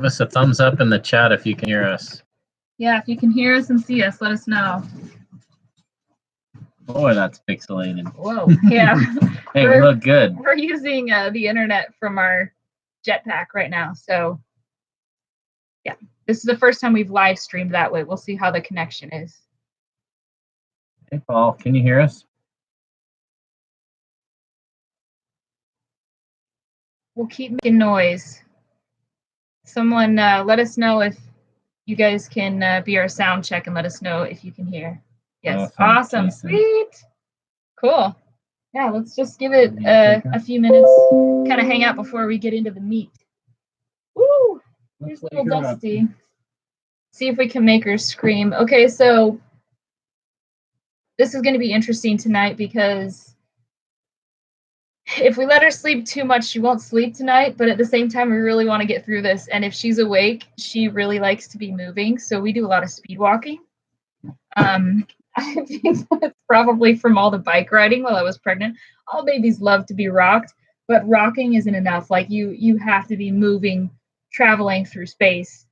Give us a thumbs up in the chat if you can hear us. Yeah, if you can hear us and see us, let us know. Boy, that's pixelated. Whoa, yeah. Hey, we look good. We're using the internet from our jetpack right now. So, yeah, this is the first time we've live streamed that way. We'll see how the connection is. Hey, Paul, can you hear us? We'll keep making noise. Someone let us know if you guys can be our sound check and let us know if you can hear. Yes, awesome. Sweet. Cool. Yeah, let's just give it a few minutes, kind of hang out before we get into the meat. Woo! Here's little Dusty. See if we can make her scream. Okay, so this is going to be interesting tonight because if we let her sleep too much, she won't sleep tonight, but at the same time, we really want to get through this. And if she's awake, she really likes to be moving. So we do a lot of speed walking. I think that's probably from all the bike riding while I was pregnant. All babies love to be rocked, but rocking isn't enough. Like you have to be moving, traveling through space.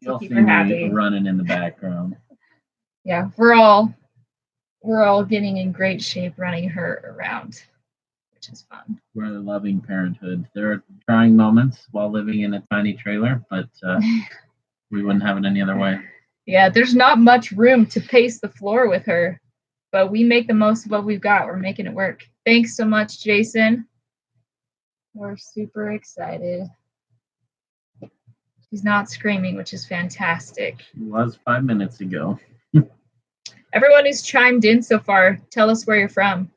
You'll see me running in the background. Yeah, we're all getting in great shape running her around, which is fun. We're loving parenthood. There are trying moments while living in a tiny trailer, but we wouldn't have it any other way. Yeah, there's not much room to pace the floor with her, but we make the most of what we've got. We're making it work. Thanks so much, Jason. We're super excited. She's not screaming, which is fantastic. She was 5 minutes ago. Everyone who's chimed in so far, tell us where you're from.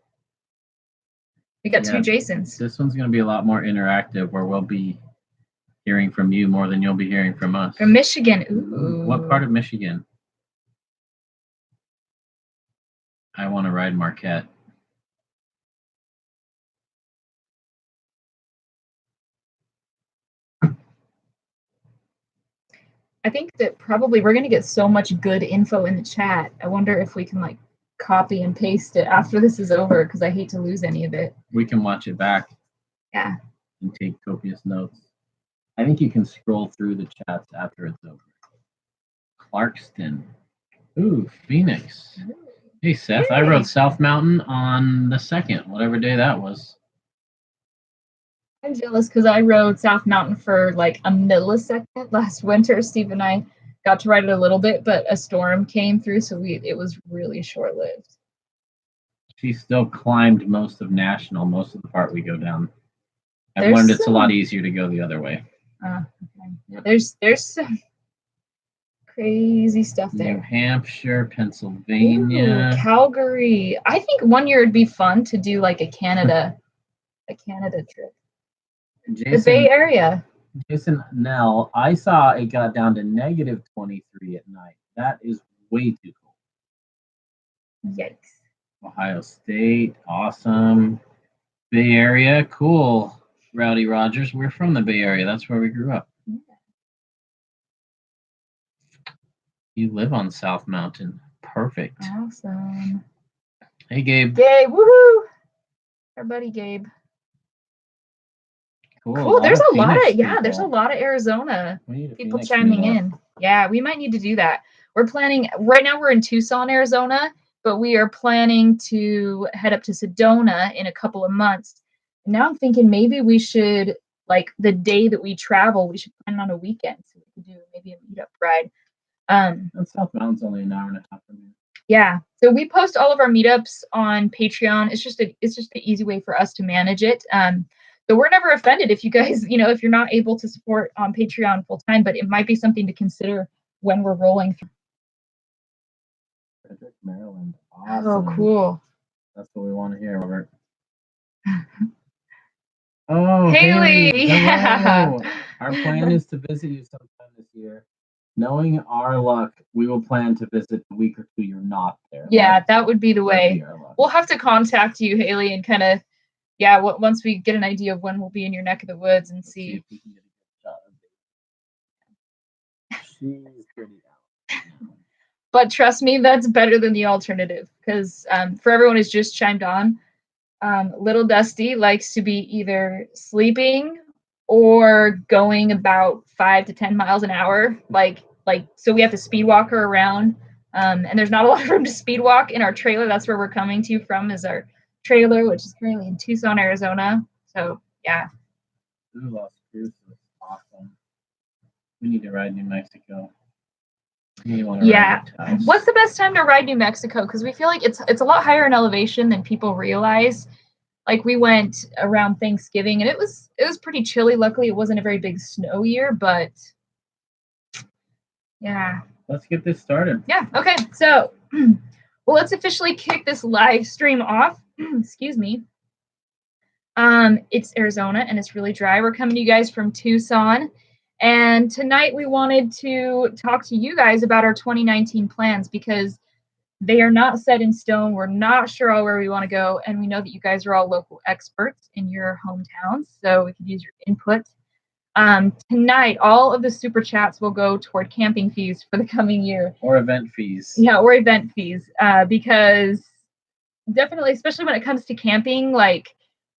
We got two Jasons. This one's going to be a lot more interactive, where we'll be hearing from you more than you'll be hearing from us. From Michigan. Ooh. What part of Michigan? I want to ride Marquette. I think that probably we're going to get so much good info in the chat. I wonder if we can like copy and paste it after this is over, because I hate to lose any of it. We can watch it back. Yeah. And take copious notes. I think you can scroll through the chats after it's over. Clarkston. Ooh, Phoenix. Hey, Seth. Hey. I rode South Mountain on the 2nd, whatever day that was. I'm jealous because I rode South Mountain for like a millisecond last winter. Steve and I got to ride it a little bit, but a storm came through, so it was really short-lived. She still climbed most of National, most of the part we go down. I've learned it's a lot easier to go the other way. Okay. Yep. There's some crazy stuff there. New Hampshire, Pennsylvania. Ooh, Calgary. I think one year it'd be fun to do like a Canada trip. Jason, the Bay Area. Jason Nell, I saw it got down to -23 at night. That is way too cold. Yikes. Ohio State, awesome. Bay Area, cool. Rowdy Rogers, we're from the Bay Area. That's where we grew up. Yeah. You live on South Mountain. Perfect. Awesome. Hey, Gabe. Gabe, woohoo! Our buddy Gabe. Cool. There's a lot of Arizona people chiming in. Yeah, we might need to do that. We're planning right now. We're in Tucson, Arizona, but we are planning to head up to Sedona in a couple of months. And now I'm thinking maybe we should, like, the day that we travel, we should plan on a weekend so we can do maybe a meetup ride. And South Mountain's only an hour and a half from here. Yeah. So we post all of our meetups on Patreon. It's just an easy way for us to manage it. So we're never offended if you guys, if you're not able to support on Patreon full time, but it might be something to consider when we're rolling through. Frederick, Maryland. Awesome. Oh, cool. That's what we want to hear, Robert. Oh, Haley. Yeah. Our plan is to visit you sometime this year. Knowing our luck, we will plan to visit the week or two you're not there. Yeah, that would be the way. We'll have to contact you, Haley, and kind of, once we get an idea of when we'll be in your neck of the woods and see. If we can get a good shot of it. She's pretty out. But trust me, that's better than the alternative, because for everyone who's just chimed on, Little Dusty likes to be either sleeping or going about 5 to 10 miles an hour. So we have to speed walk her around. And there's not a lot of room to speed walk in our trailer. That's where we're coming to from, is our trailer, which is currently in Tucson, Arizona. So yeah. Ooh, Las Cruces, awesome. We need to ride New Mexico. Yeah. What's the best time to ride New Mexico? Because we feel like it's a lot higher in elevation than people realize. Like we went around Thanksgiving and it was pretty chilly. Luckily, it wasn't a very big snow year, but yeah. Let's get this started. Yeah. Okay. So, well, let's officially kick this live stream off. Excuse me. It's Arizona and it's really dry. We're coming to you guys from Tucson. And tonight we wanted to talk to you guys about our 2019 plans because they are not set in stone. We're not sure all where we want to go. And we know that you guys are all local experts in your hometowns, so we could use your input. Tonight, all of the super chats will go toward camping fees for the coming year. Or event fees. Yeah, or event fees. Because definitely, especially when it comes to camping, like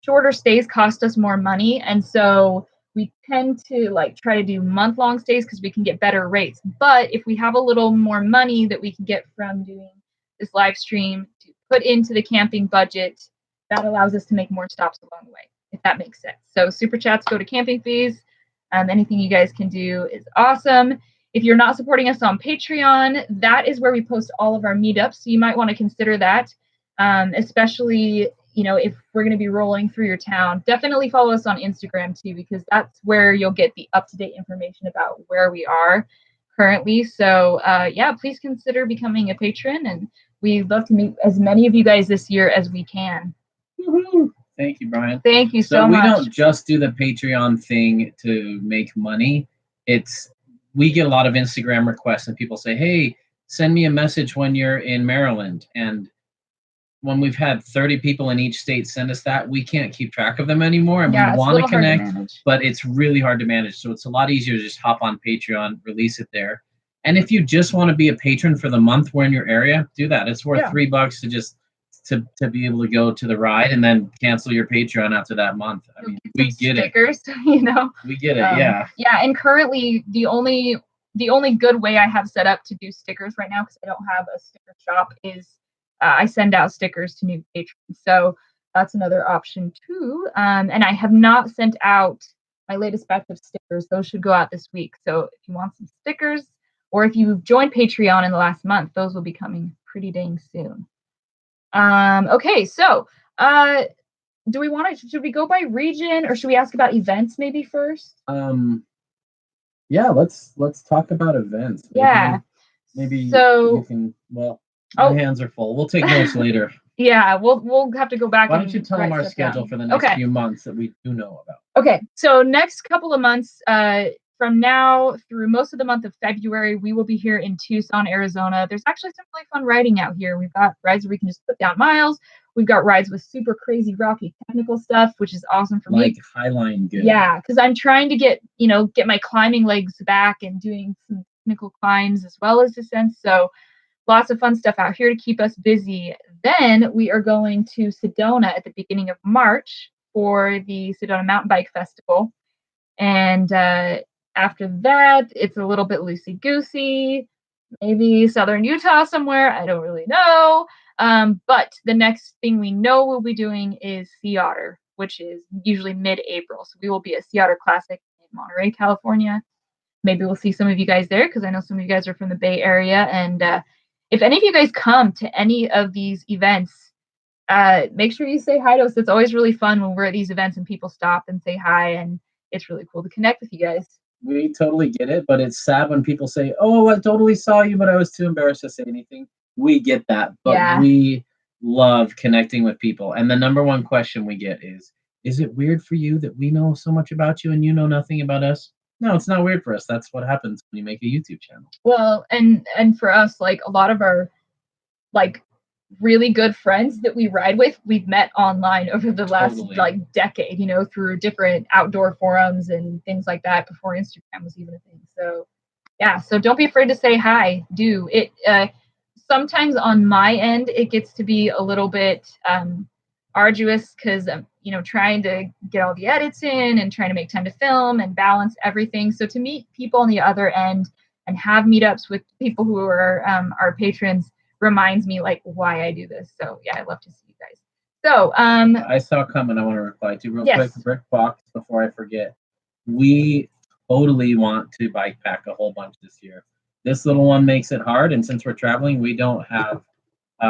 shorter stays cost us more money. And so we tend to like try to do month-long stays because we can get better rates. But if we have a little more money that we can get from doing this live stream to put into the camping budget, that allows us to make more stops along the way, if that makes sense. So super chats go to camping fees. Anything you guys can do is awesome. If you're not supporting us on Patreon, that is where we post all of our meetups. So you might want to consider that, especially, if we're going to be rolling through your town. Definitely follow us on Instagram too, because that's where you'll get the up-to-date information about where we are currently. So please consider becoming a patron, and we'd love to meet as many of you guys this year as we can. Woo-hoo. Thank you, Brian. Thank you so much. So we don't just do the Patreon thing to make money. We get a lot of Instagram requests and people say, hey, send me a message when you're in Maryland. And when we've had 30 people in each state send us that, we can't keep track of them anymore. And we want to connect, but it's really hard to manage. So it's a lot easier to just hop on Patreon, release it there. And if you just want to be a patron for the month we're in your area, do that. It's worth $3 to just to be able to go to the ride and then cancel your Patreon after that month. I mean, we get stickers, it. We get it, yeah. Yeah, and currently the only good way I have set up to do stickers right now, because I don't have a sticker shop, is I send out stickers to new patrons. So that's another option too. And I have not sent out my latest batch of stickers. Those should go out this week. So if you want some stickers, or if you've joined Patreon in the last month, those will be coming pretty dang soon. Okay, so should we go by region, or should we ask about events maybe first? Yeah, let's talk about events. Maybe so you can, my hands are full. We'll take notes later. Yeah, we'll have to go back. Why don't you tell them our schedule for the next few months that we do know about? Okay, so next couple of months, from now through most of the month of February, we will be here in Tucson, Arizona. There's actually some really fun riding out here. We've got rides where we can just put down miles. We've got rides with super crazy rocky technical stuff, which is awesome for me. Like Highline good. Yeah, because I'm trying to get my climbing legs back and doing some technical climbs as well as descents. So lots of fun stuff out here to keep us busy. Then we are going to Sedona at the beginning of March for the Sedona Mountain Bike Festival. And after that, it's a little bit loosey-goosey. Maybe Southern Utah somewhere. I don't really know. But the next thing we know we'll be doing is Sea Otter, which is usually mid-April. So we will be at Sea Otter Classic in Monterey, California. Maybe we'll see some of you guys there, because I know some of you guys are from the Bay Area. And if any of you guys come to any of these events, make sure you say hi to us. It's always really fun when we're at these events and people stop and say hi, and it's really cool to connect with you guys. We totally get it, but it's sad when people say, oh, I totally saw you, but I was too embarrassed to say anything. We get that, but we love connecting with people. And the number one question we get is it weird for you that we know so much about you and you know nothing about us? No, it's not weird for us. That's what happens when you make a YouTube channel. Well, and for us, like a lot of our really good friends that we ride with, we've met online over the last decade, through different outdoor forums and things like that before Instagram was even a thing. So yeah, so don't be afraid to say hi. Do it. Sometimes on my end, it gets to be a little bit arduous because I'm, trying to get all the edits in and trying to make time to film and balance everything. So to meet people on the other end and have meetups with people who are our patrons reminds me like why I do this. So yeah, I love to see you guys. So I saw a comment I want to reply to real quick. Rick Fox, before I forget, we totally want to bike pack a whole bunch this year. This little one makes it hard, and since we're traveling, we don't have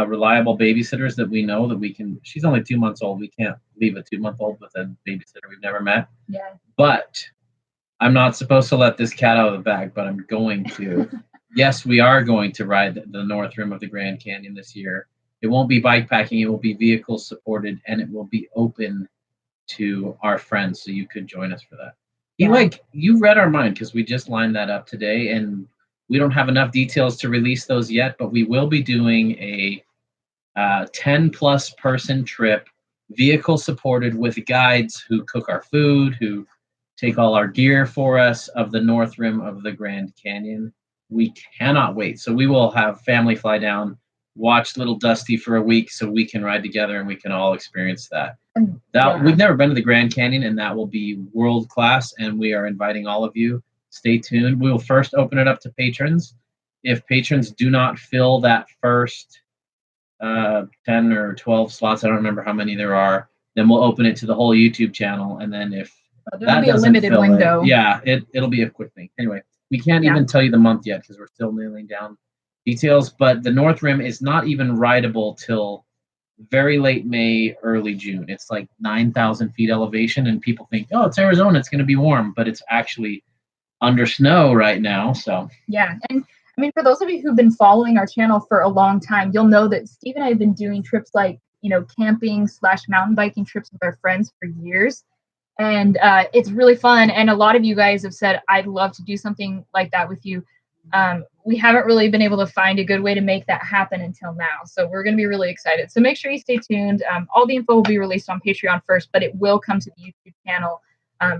reliable babysitters that we know that we can. She's only 2 months old. We can't leave a 2-month-old with a babysitter we've never met. Yeah. But I'm not supposed to let this cat out of the bag, but I'm going to. Yes, we are going to ride the North Rim of the Grand Canyon this year. It won't be bike packing. It will be vehicle supported, and it will be open to our friends, so you could join us for that. You read our mind because we just lined that up today, and we don't have enough details to release those yet, but we will be doing a 10-plus person trip, vehicle supported with guides who cook our food, who take all our gear for us of the North Rim of the Grand Canyon. We cannot wait. So we will have family fly down, watch Little Dusty for a week so we can ride together and we can all experience that. We've never been to the Grand Canyon, and that will be world class, and we are inviting all of you. Stay tuned. We will first open it up to patrons. If patrons do not fill that first 10 or 12 slots, I don't remember how many there are, then we'll open it to the whole YouTube channel, and then if there'll be a limited window. It'll be a quick thing. Anyway, we can't even tell you the month yet because we're still nailing down details, but the North Rim is not even rideable till very late May, early June. It's like 9,000 feet elevation, and people think, oh, it's Arizona, it's going to be warm, but it's actually under snow right now. So yeah, and I mean, for those of you who've been following our channel for a long time, you'll know that Steve and I have been doing trips like, camping / mountain biking trips with our friends for years. And it's really fun. And a lot of you guys have said, I'd love to do something like that with you. We haven't really been able to find a good way to make that happen until now. So we're going to be really excited. So make sure you stay tuned. All the info will be released on Patreon first, but it will come to the YouTube channel,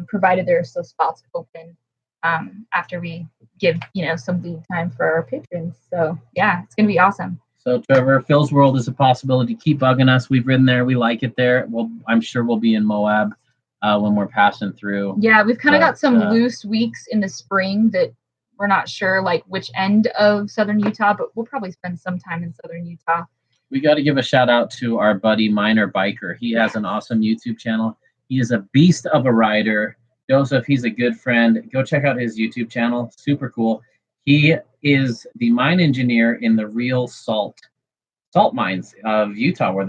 provided there are still spots open after we give, some lead time for our patrons. So yeah, it's going to be awesome. So Trevor, Phil's World is a possibility. Keep bugging us. We've ridden there. We like it there. I'm sure we'll be in Moab when we're passing through. Yeah, we've kind of got some loose weeks in the spring that we're not sure like which end of southern Utah, but we'll probably spend some time in southern Utah. We got to give a shout out to our buddy Minor Biker. He has an awesome YouTube channel. He is a beast of a rider. Joseph, he's a good friend. Go check out his YouTube channel. Super cool. He is the mine engineer in the real salt mines of Utah, where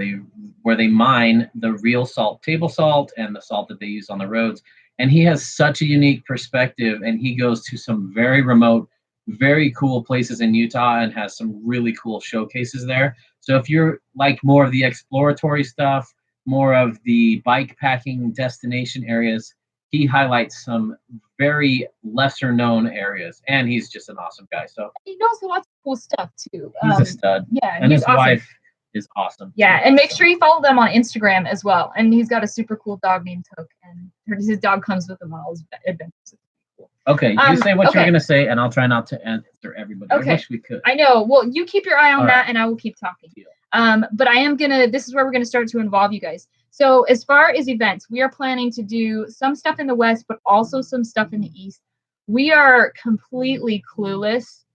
they mine the real salt, table salt, and the salt that they use on the roads. And he has such a unique perspective, and he goes to some very remote, very cool places in Utah and has some really cool showcases there. So if you're like more of the exploratory stuff, more of the bike packing destination areas, he highlights some very lesser known areas, and he's just an awesome guy. So he knows lots of cool stuff too. He's a stud. Yeah, and his awesome. wife is awesome. Yeah, and make sure you follow them on Instagram as well. And he's got a super cool dog named Toke, and his dog comes with him on all his adventures. Cool. Okay, you say what you're going to say, and I'll try not to answer everybody. Okay. I wish we could. I know. Well, you keep your eye on that, and I will keep talking. But I am this is where we're going to start to involve you guys. So as far as events, we are planning to do some stuff in the West, but also some stuff in the East. We are completely clueless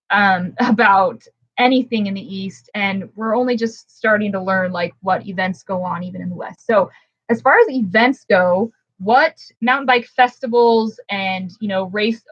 about anything in the East, and we're only just starting to learn like what events go on even in the West. So as far as events go, what mountain bike festivals and race,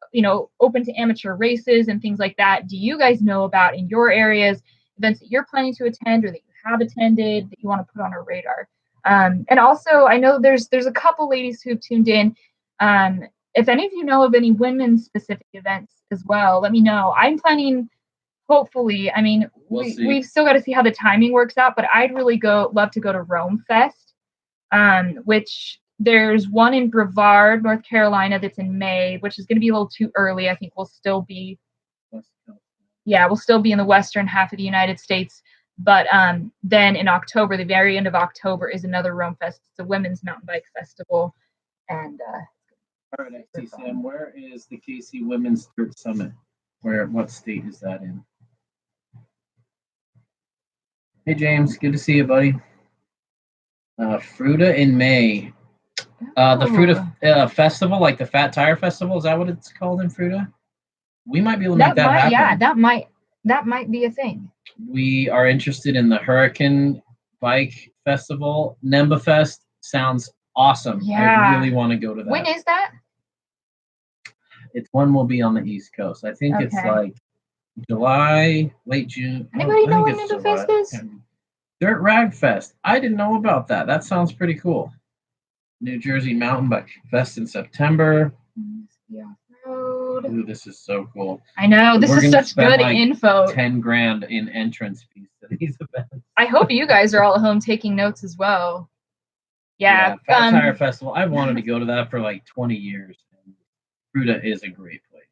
open to amateur races and things like that do you guys know about in your areas, events that you're planning to attend or that you have attended that you want to put on our radar? And also, I know there's a couple ladies who've tuned in. If any of you know of any women's specific events as well, let me know. I'm planning, hopefully, I mean, we've still got to see how the timing works out, but I'd really love to go to Rome Fest, which there's one in Brevard, North Carolina, that's in May, which is going to be a little too early. I think we'll still be in the western half of the United States. But then in October, the very end of October, is another Rome Fest. It's a women's mountain bike festival. And all right, I see, Sam. Where is the KC Women's Dirt Summit? What state is that in? Hey, James. Good to see you, buddy. Fruta in May. The Fruta Festival, like the Fat Tire Festival, is that what it's called in Fruta? We might be able to make that happen. Yeah, that might be a thing. We are interested in the Hurricane Bike Festival. Nemba Fest sounds awesome. Yeah. I really want to go to that. When is that? It's one will be on the East Coast. I think it's like July, late June. Anybody know when Nemba Fest is? Dirt Rag Fest. I didn't know about that. That sounds pretty cool. New Jersey Mountain Bike Fest in September. Ooh, this is so cool. I know. This is such good info. 10 grand in entrance fees to these events. I hope you guys are all at home taking notes as well. Yeah. Fat Tire Festival. I've wanted to go to that for like 20 years. Fruta is a great place.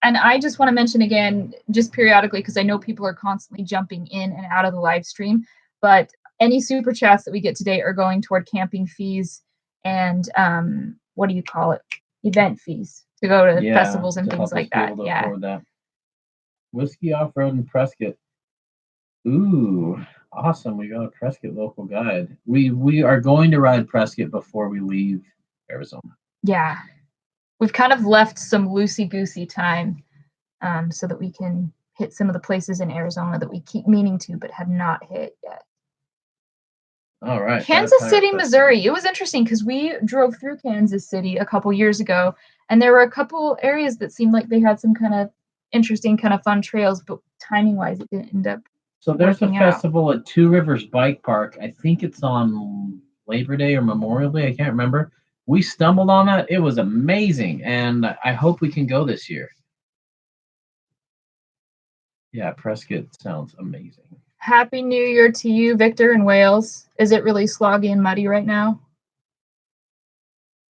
And I just want to mention again, just periodically, because I know people are constantly jumping in and out of the live stream, but any super chats that we get today are going toward camping fees and what do you call it? Event fees to go to festivals and things like that. That. Whiskey Off-Road in Prescott. Ooh, awesome. We got a Prescott local guide. We are going to ride Prescott before we leave Arizona. Yeah. We've kind of left some loosey-goosey time so that we can hit some of the places in Arizona that we keep meaning to but have not hit yet. All right. Kansas City, Missouri. It was interesting because we drove through Kansas City a couple years ago, and there were a couple areas that seemed like they had some kind of interesting, kind of fun trails, but timing-wise, it didn't end up. So there's a festival at Two Rivers Bike Park. I think it's on Labor Day or Memorial Day. I can't remember. We stumbled on that. It was amazing, and I hope we can go this year. Yeah, Prescott sounds amazing. Happy New Year to you, Victor, in Wales. Is it really sloggy and muddy right now?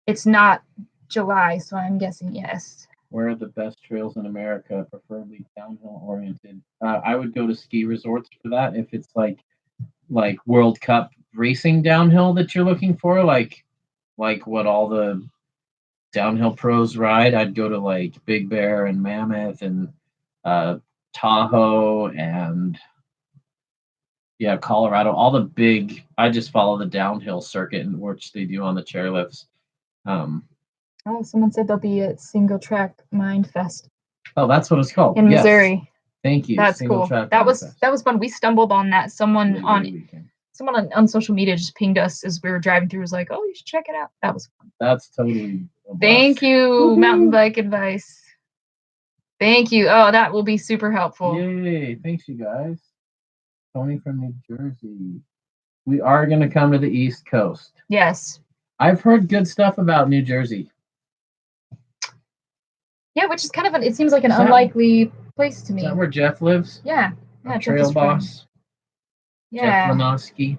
It's not July, so I'm guessing yes. Where are the best trails in America, preferably downhill oriented? I would go to ski resorts for that. If it's like World Cup racing downhill that you're looking for, like what all the downhill pros ride, I'd go to like Big Bear and Mammoth and Tahoe and Colorado. All the big. I just follow the downhill circuit in which they do on the chairlifts. Someone said there'll be a Single Track Mind Fest. Oh, that's what it's called in Missouri. Thank you. That's cool. That was fun. We stumbled on that. Someone on social media just pinged us as we were driving through. Was like, "Oh, you should check it out." That was fun. That's totally. Thank you, Woo-hoo. Mountain Bike Advice. Thank you. Oh, that will be super helpful. Yay! Thanks, you guys. Tony from New Jersey. We are going to come to the East Coast. Yes. I've heard good stuff about New Jersey. Yeah, which is kind of it seems like an unlikely place to me. Is that where Jeff lives? Yeah. Trail boss. Yeah. Jeff Lanoski.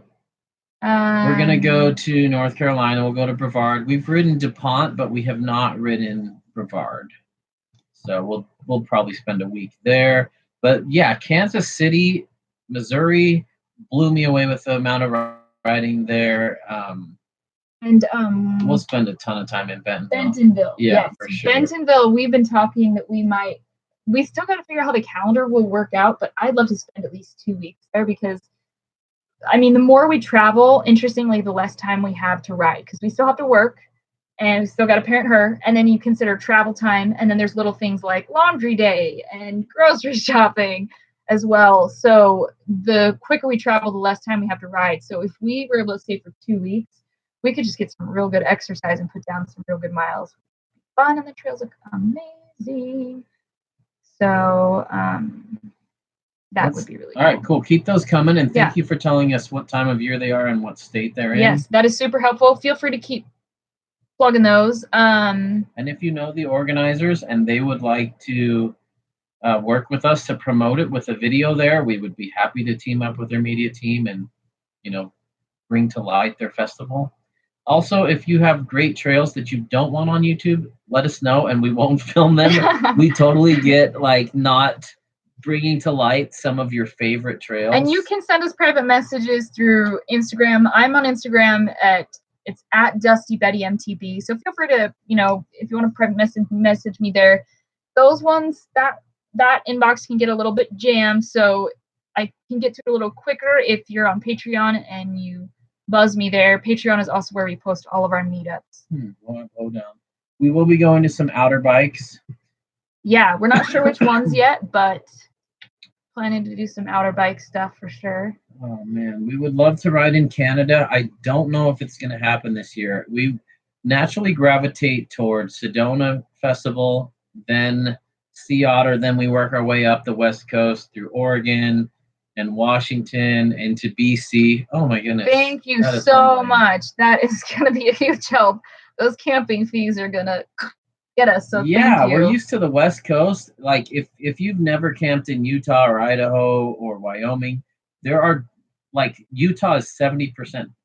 We're going to go to North Carolina. We'll go to Brevard. We've ridden DuPont, but we have not ridden Brevard. So we'll probably spend a week there. But yeah, Kansas City, Missouri blew me away with the amount of riding there. And we'll spend a ton of time in Bentonville. Bentonville, yeah, yes. For sure. Bentonville, we've been talking that we still got to figure out how the calendar will work out, but I'd love to spend at least 2 weeks there because, I mean, the more we travel, interestingly, the less time we have to ride because we still have to work and we still got to parent her. And then you consider travel time. And then there's little things like laundry day and grocery shopping as well. So the quicker we travel, the less time we have to ride. So if we were able to stay for 2 weeks, we could just get some real good exercise and put down some real good miles. Fun, and the trails look amazing. So that would be really cool. All right, cool. Keep those coming, and thank you for telling us what time of year they are and what state they're in. Yes, that is super helpful. Feel free to keep plugging those. And if you know the organizers and they would like to work with us to promote it with a video there, we would be happy to team up with their media team and, bring to light their festival. Also, if you have great trails that you don't want on YouTube, let us know and we won't film them. We totally get not bringing to light some of your favorite trails. And you can send us private messages through Instagram. I'm on Instagram it's at DustyBettyMTB. So feel free to, if you want to private message me there. Those ones, that inbox can get a little bit jammed. So I can get to it a little quicker if you're on Patreon and you buzz me there. Patreon is also where we post all of our meetups. Hold down. We will be going to some outer bikes. Yeah, we're not sure which ones yet, but planning to do some outer bike stuff for sure. Oh man, we would love to ride in Canada. I don't know if it's going to happen this year. We naturally gravitate towards Sedona Festival, then Sea Otter, then we work our way up the West Coast through Oregon and Washington into BC. Oh my goodness. Thank you so much. That is going to be a huge help. Those camping fees are going to get us. So yeah, thank you. We're used to the West Coast. Like if you've never camped in Utah or Idaho or Wyoming, there are like Utah is 70%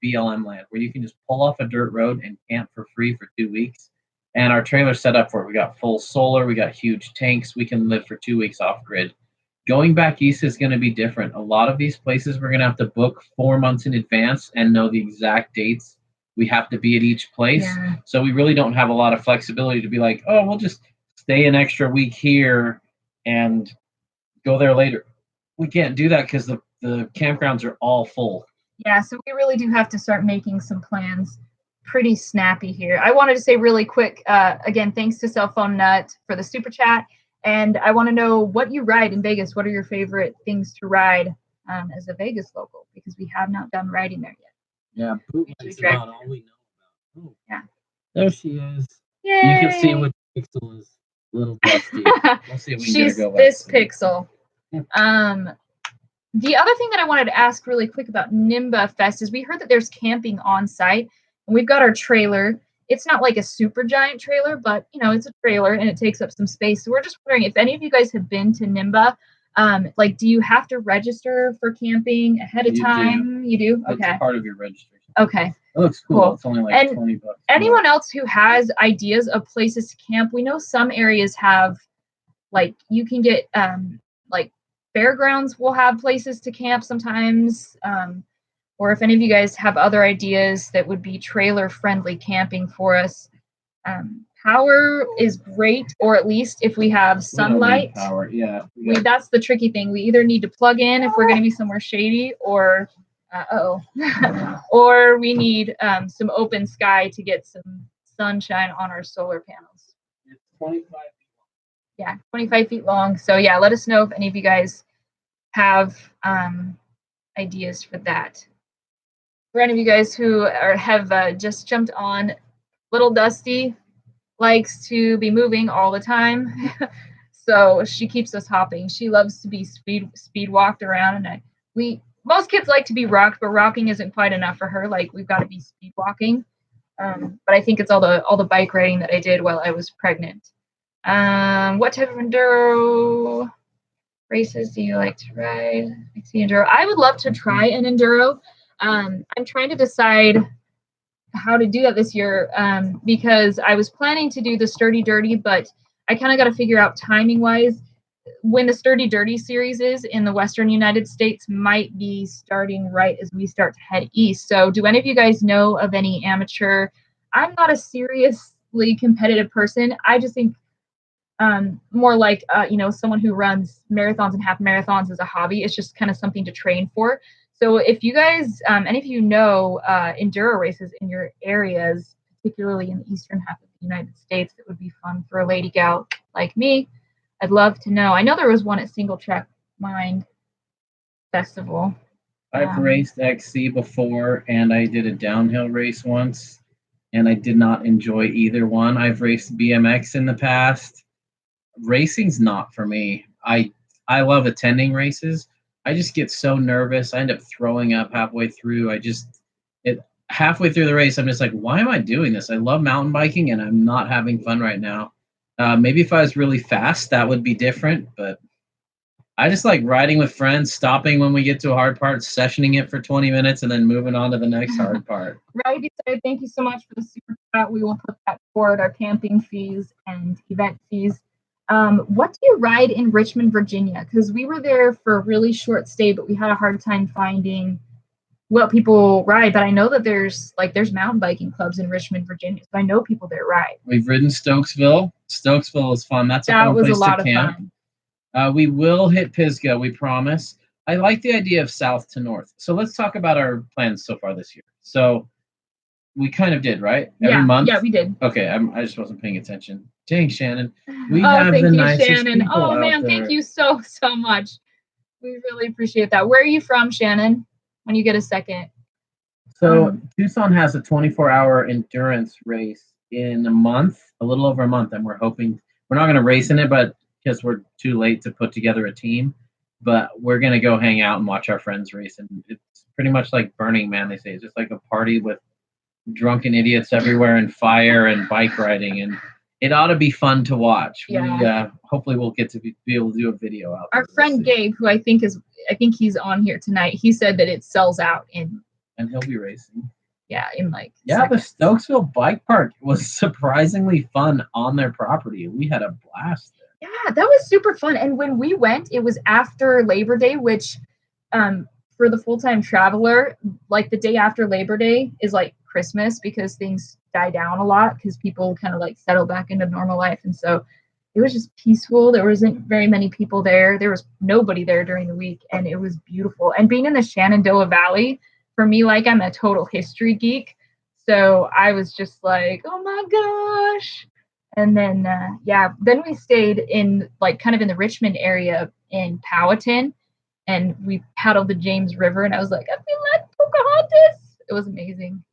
BLM land where you can just pull off a dirt road and camp for free for 2 weeks. And our trailer's set up for it. We got full solar, we got huge tanks, we can live for 2 weeks off grid. Going back east is going to be different. A lot of these places we're going to have to book 4 months in advance and know the exact dates we have to be at each place. Yeah. So we really don't have a lot of flexibility to be like, oh, we'll just stay an extra week here and go there later. We can't do that because the campgrounds are all full. Yeah, so we really do have to start making some plans pretty snappy here. I wanted to say really quick, again, thanks to Cell Phone Nut for the super chat. And I want to know what you ride in Vegas. What are your favorite things to ride as a Vegas local? Because we have not done riding there yet. Yeah, Bootleg's about all we know about. Oh, yeah. There she is. Yay! You can see what Pixel is. Little dusty. We'll see if we can She's get her go this back. Pixel. The other thing that I wanted to ask really quick about Nimba Fest is we heard that there's camping on site, and we've got our trailer. It's not like a super giant trailer, but it's a trailer and it takes up some space. So we're just wondering if any of you guys have been to Nimba. Do you have to register for camping ahead of time? You do? Okay. That's part of your registration. Okay. It looks cool. It's only like And $20. Anyone else who has ideas of places to camp? We know some areas have, you can get, fairgrounds will have places to camp sometimes. Or if any of you guys have other ideas that would be trailer-friendly camping for us. Power is great, or at least if we have sunlight. We don't need power. Yeah. That's the tricky thing. We either need to plug in if we're going to be somewhere shady, or or we need some open sky to get some sunshine on our solar panels. It's 25 feet long. Yeah, 25 feet long. So yeah, let us know if any of you guys have ideas for that. For any of you guys who have just jumped on, Little Dusty likes to be moving all the time. So she keeps us hopping. She loves to be speed walked around, and most kids like to be rocked, but rocking isn't quite enough for her. We've got to be speed walking. But I think it's all the bike riding that I did while I was pregnant. What type of enduro races do you like to ride? I see enduro. I would love to try an enduro. I'm trying to decide how to do that this year because I was planning to do the Sturdy Dirty, but I kind of got to figure out timing wise when the Sturdy Dirty series is in the Western United States might be starting right as we start to head east. So do any of you guys know of any amateur? I'm not a seriously competitive person. I just think more like, someone who runs marathons and half marathons as a hobby. It's just kind of something to train for. So if you guys, any of you know enduro races in your areas, particularly in the eastern half of the United States, that would be fun for a lady gal like me, I'd love to know. I know there was one at Single Track Mind Festival. I've raced XC before, and I did a downhill race once, and I did not enjoy either one. I've raced BMX in the past. Racing's not for me. I love attending races. I just get so nervous. I end up throwing up halfway through. Halfway through the race, I'm just like, why am I doing this? I love mountain biking, and I'm not having fun right now. Maybe if I was really fast, that would be different, but I just like riding with friends, stopping when we get to a hard part, sessioning it for 20 minutes, and then moving on to the next hard part. Right, thank you so much for the super chat. We will put that toward our camping fees and event fees. What do you ride in Richmond, Virginia? Because we were there for a really short stay, but we had a hard time finding what people ride. But I know that there's mountain biking clubs in Richmond, Virginia. So I know people there ride. We've ridden Stokesville. Stokesville is fun. That's a fun place to camp. Fun. We will hit Pisgah, we promise. I like the idea of south to north. So let's talk about our plans so far this year. So we kind of did, right? Every month. Yeah, we did. Okay, I just wasn't paying attention. Dang, Shannon. We Oh, have thank the you, nicest Shannon. people Oh out man, there. thank you so much. We really appreciate that. Where are you from, Shannon? When you get a second. So Tucson has a 24-hour endurance race in a month, a little over a month, and we're hoping we're not going to race in it, but because we're too late to put together a team, but we're going to go hang out and watch our friends race, and it's pretty much like Burning Man. They say it's just like a party with drunken idiots everywhere and fire and bike riding, and it ought to be fun to watch. Yeah. We hopefully we'll get to be able to do a video out. Our friend Gabe, who I think he's on here tonight, he said that it sells out in. And he'll be racing. Yeah, in like. Yeah, seconds. the Stokesville Bike Park was surprisingly fun on their property. We had a blast there. Yeah, that was super fun. And when we went, it was after Labor Day, which for the full-time traveler, like the day after Labor Day is like Christmas because things die down a lot because people kind of like settle back into normal life. And so it was just peaceful. There wasn't very many people there. There was nobody there during the week, and it was beautiful. And being in the Shenandoah Valley, for me, like I'm a total history geek. So I was just like, oh my gosh. And then, then we stayed in like kind of in the Richmond area in Powhatan, and we paddled the James River, and I was like, I feel like Pocahontas. It was amazing.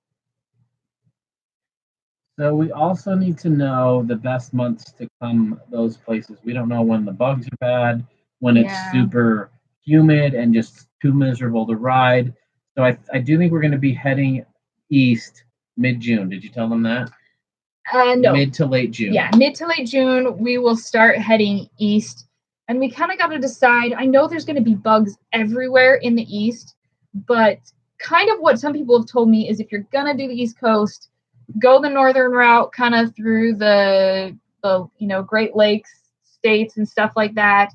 So we also need to know the best months to come those places. We don't know when the bugs are bad, when it's super humid and just too miserable to ride. So I do think we're going to be heading east mid-June. Did you tell them that? No. Mid to late June. Yeah, mid to late June, we will start heading east. And we kind of got to decide. I know there's going to be bugs everywhere in the east, but kind of what some people have told me is if you're going to do the East Coast, go the northern route kind of through the Great Lakes states and stuff like that,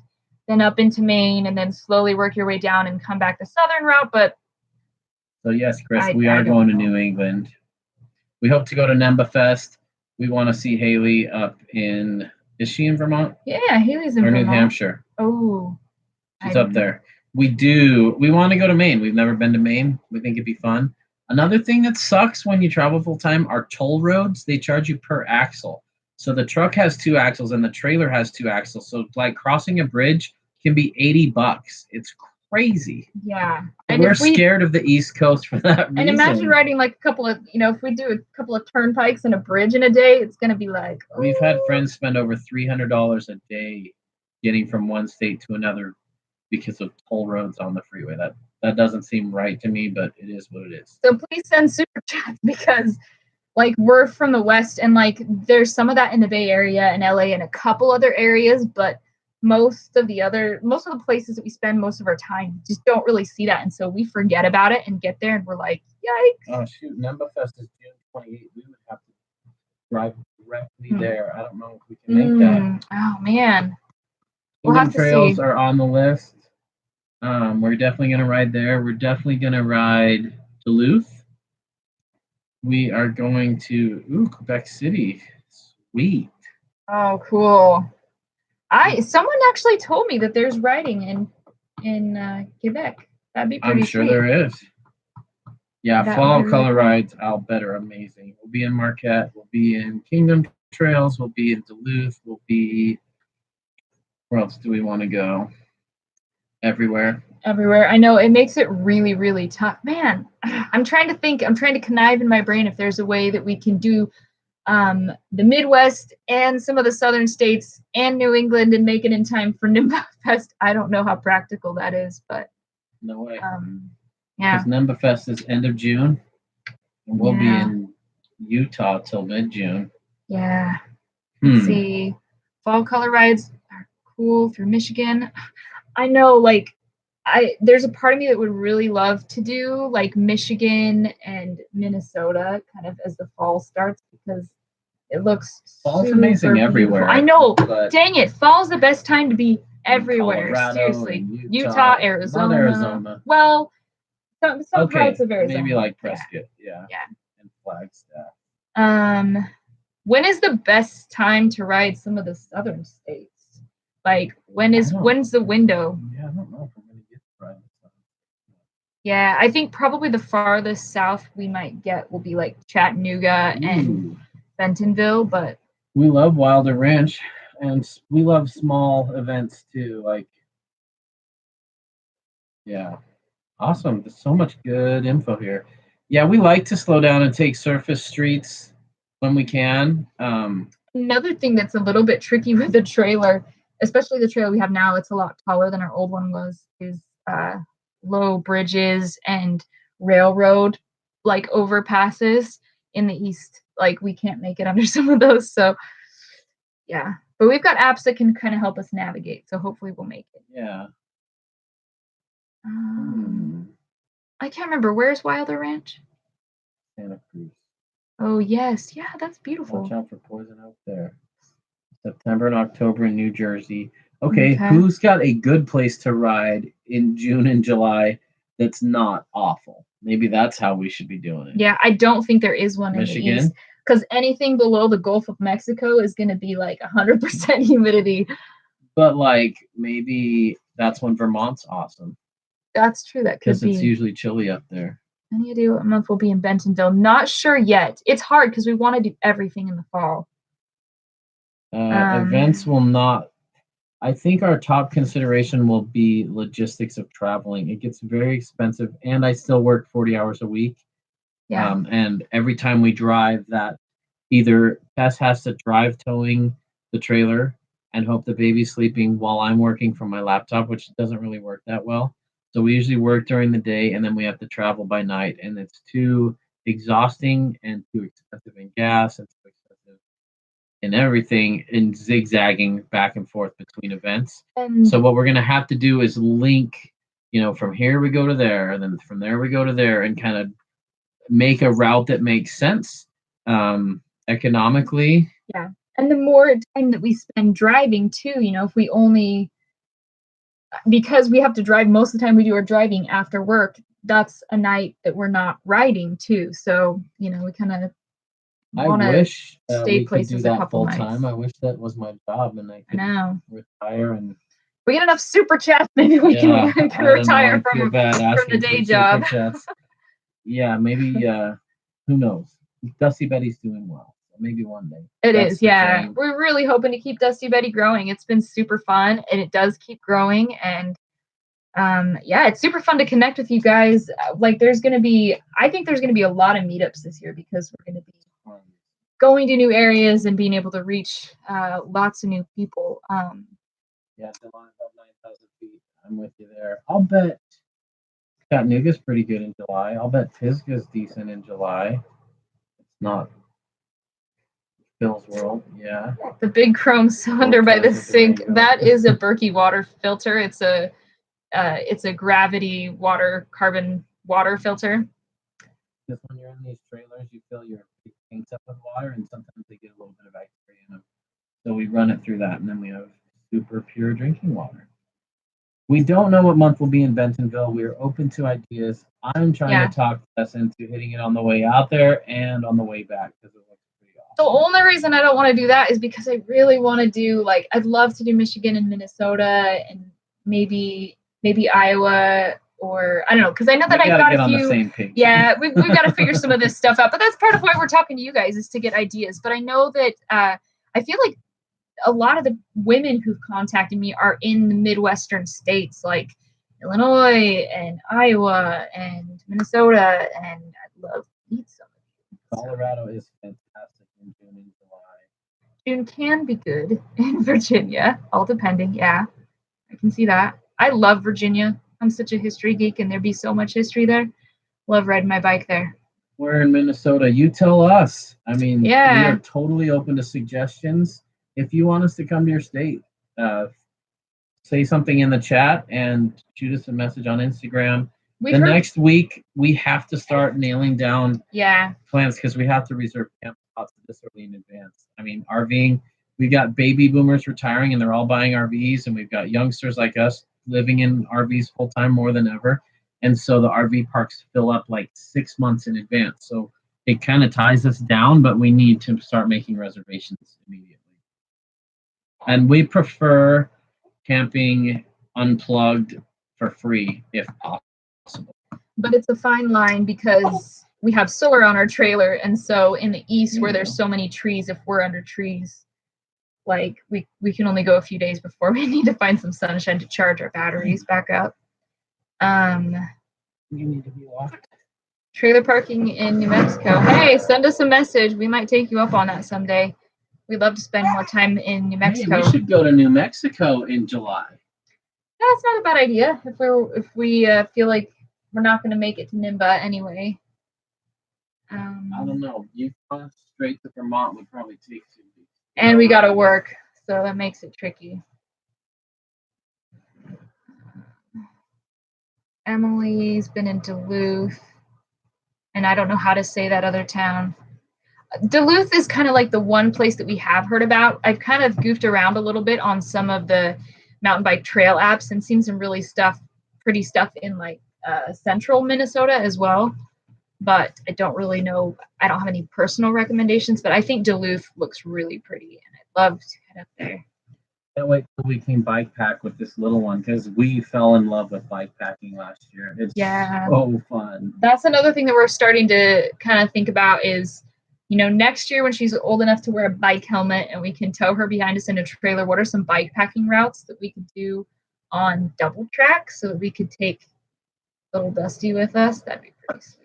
then up into Maine, and then slowly work your way down and come back the southern route. But so yes, Chris, we are going to New England. We hope to go to NEMBA Fest. We want to see Haley up in. Is she in Vermont? Yeah, Haley's in Vermont. New Hampshire. Oh, she's up there. We want to go to Maine. We've never been to Maine. We think it'd be fun. Another thing that sucks when you travel full time are toll roads. They charge you per axle. So the truck has 2 axles and the trailer has 2 axles. So like crossing a bridge can be $80. It's crazy. Yeah. And we're scared of the East Coast for that reason. And imagine riding like a couple of, if we do a couple of turnpikes and a bridge in a day, it's going to be like. Oh. We've had friends spend over $300 a day getting from one state to another because of toll roads on the freeway. That doesn't seem right to me, but it is what it is. So please send super chats because like we're from the West and like there's some of that in the Bay Area and LA and a couple other areas, but most of the places that we spend most of our time just don't really see that. And so we forget about it and get there and we're like, yikes. Oh shoot, NEMBA Fest is June 28th. We would have to drive directly there. I don't know if we can make that. Oh man. We'll have to trails see. Are on the list. We're definitely going to ride there. We're definitely going to ride Duluth. We are going to Quebec City. Sweet. Oh, cool. Someone actually told me that there's riding in Quebec. That'd be pretty. I'm sure sweet. there is. Yeah, fall color rides, I'll bet are amazing. We'll be in Marquette. We'll be in Kingdom Trails. We'll be in Duluth. We'll be. Where else do we want to go? Everywhere. I know it makes it really, really tough. Man, I'm trying to think. I'm trying to connive in my brain if there's a way that we can do the Midwest and some of the southern states and New England and make it in time for NEMBA Fest. I don't know how practical that is, but no way. Yeah. Because NEMBA Fest is end of June, and we'll be in Utah till mid-June. Yeah. Let's see. Fall color rides are cool through Michigan. I know, like, there's a part of me that would really love to do like Michigan and Minnesota kind of as the fall starts because it looks fall's amazing beautiful. Everywhere. I know. Dang it. Fall's the best time to be everywhere. Colorado, seriously. Utah, Arizona. Arizona. Well, some parts of Arizona. Maybe like Prescott. Yeah. And Flagstaff. When is the best time to ride some of the southern states? Like when's the window? Yeah, I don't know if I'm gonna get to ride Yeah, I think probably the farthest south we might get will be like Chattanooga and Ooh. Bentonville, but We love Wilder Ranch, and we love small events too. Like, yeah, awesome. There's so much good info here. Yeah, we like to slow down and take surface streets when we can. another thing that's a little bit tricky with the trailer, especially the trailer we have now, it's a lot taller than our old one was, is low bridges and railroad like overpasses in the east. Like we can't make it under some of those. So yeah. But we've got apps that can kind of help us navigate. So hopefully we'll make it. Yeah. I can't remember. Where's Wilder Ranch? Santa Cruz. Oh yes. Yeah, that's beautiful. Watch out for poison oak there. September and October in New Jersey. Okay, Okay. who's got a good place to ride in June and July that's not awful? Maybe that's how we should be doing it. Yeah, I don't think there is one in the Michigan? east because anything below the Gulf of Mexico is going to be like 100% humidity. But like maybe that's when Vermont's awesome That's true. That could because it's be. usually chilly up there. Any idea what month we'll be in Bentonville? Not sure yet. It's hard because we want to do everything in the fall. Events will not. I think our top consideration will be logistics of traveling. It gets very expensive, and I still work 40 hours a week. Yeah. And every time we drive, that either Tess has to drive towing the trailer and hope the baby's sleeping while I'm working from my laptop, which doesn't really work that well. So we usually work during the day, and then we have to travel by night, and it's too exhausting and too expensive in gas and too expensive in everything, and zigzagging back and forth between events. And So what we're gonna have to do is link, from here we go to there, and then from there we go to there, and kind of make a route that makes sense economically. yeah. And the more time that we spend driving too, if we only because we have to drive most of the time we do our driving after work, that's a night that we're not riding too. So, we kind of I want to wish stay we could places do a that couple full time. nights. I wish that was my job and I I could know. retire and We get enough super chats, maybe we can I don't know, retire I feel from bad the asking day for job. super chats. Yeah, maybe who knows? Dusty Betty's doing well. So maybe one day. It That's is, the yeah. dream. We're really hoping to keep Dusty Betty growing. It's been super fun, and it does keep growing. And yeah, it's super fun to connect with you guys. Like, I think there's gonna be a lot of meetups this year because we're gonna be going to new areas and being able to reach lots of new people. Yeah, the line about 9,000 feet. I'm with you there. I'll bet Chattanooga's pretty good in July. I'll bet Pisgah's decent in July. It's not Bill's World. Yeah. The big chrome cylinder by the Cars of sink. Durango. That is a Berkey water filter. It's a gravity carbon water filter. Because when you're in these trailers, you fill your tanks up with water, and sometimes they get a little bit of bacteria in them. So we run it through that, and then we have super pure drinking water. We don't know what month we'll be in Bentonville. We're open to ideas. I'm trying to talk us into hitting it on the way out there and on the way back because it looks pretty The awesome. only reason I don't want to do that is because I really want to do I'd love to do Michigan and Minnesota and maybe Iowa or I don't know because I know that I've got get a on few. the same page. Yeah, we've got to figure some of this stuff out. But that's part of why we're talking to you guys is to get ideas. But I know that I feel like a lot of the women who've contacted me are in the Midwestern states like Illinois and Iowa and Minnesota, and I'd love to meet some of you. Colorado is fantastic in June and July. June can be good in Virginia, all depending. Yeah, I can see that. I love Virginia. I'm such a history geek, and there'd be so much history there. Love riding my bike there. We're in Minnesota. You tell us. I mean, we Yeah. are totally open to suggestions. If you want us to come to your state, say something in the chat and shoot us a message on Instagram. Next week, we have to start nailing down plans because we have to reserve camp spots this early in advance. I mean, RVing, we've got baby boomers retiring and they're all buying RVs, and we've got youngsters like us living in RVs full time more than ever. And so the RV parks fill up like 6 months in advance. So it kind of ties us down, but we need to start making reservations immediately. And we prefer camping unplugged for free if possible. but it's a fine line because we have solar on our trailer, and so in the east where there's so many trees, if we're under trees, like we can only go a few days before we need to find some sunshine to charge our batteries back up. You need to be walked. Trailer parking in New Mexico. Hey, send us a message. We might take you up on that someday. We'd love to spend more time in New Mexico. Hey, we should go to New Mexico in July. That's not a bad idea if we feel like we're not going to make it to Nimba anyway. I don't know. Utah straight to Vermont would probably take 2 weeks. And we got to work, so that makes it tricky. Emily's been in Duluth, and I don't know how to say that other town. Duluth is kind of like the one place that we have heard about. I've kind of goofed around a little bit on some of the mountain bike trail apps and seen some really pretty stuff in like central Minnesota as well. But I don't really know. I don't have any personal recommendations, but I think Duluth looks really pretty, and I'd love to head up there. Can't wait till we can bike pack with this little one because we fell in love with bike packing last year. It's so fun. That's another thing that we're starting to kind of think about is, next year when she's old enough to wear a bike helmet and we can tow her behind us in a trailer, what are some bike packing routes that we could do on double track so that we could take little Dusty with us? That'd be pretty sweet.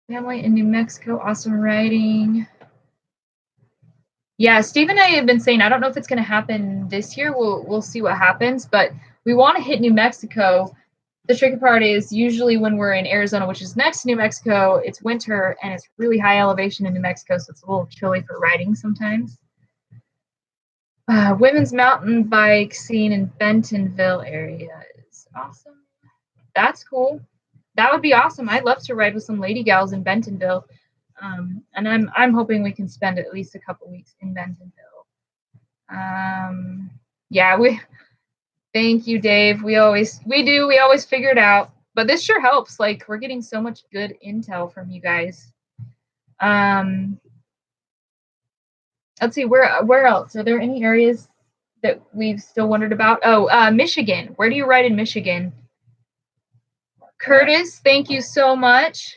Family in New Mexico, awesome riding. Yeah, Steve and I have been saying, I don't know if it's going to happen this year. We'll see what happens, but we want to hit New Mexico. The tricky part is usually when we're in Arizona, which is next to New Mexico, it's winter and it's really high elevation in New Mexico, so it's a little chilly for riding sometimes. Women's mountain bike scene in Bentonville area is awesome. That's cool. That would be awesome. I'd love to ride with some lady gals in Bentonville. And I'm hoping we can spend at least a couple weeks in Bentonville. Thank you, Dave. We always figure it out. But this sure helps. Like, we're getting so much good intel from you guys. Let's see, where else? Are there any areas that we've still wondered about? Oh, Michigan. Where do you ride in Michigan? Curtis, thank you so much.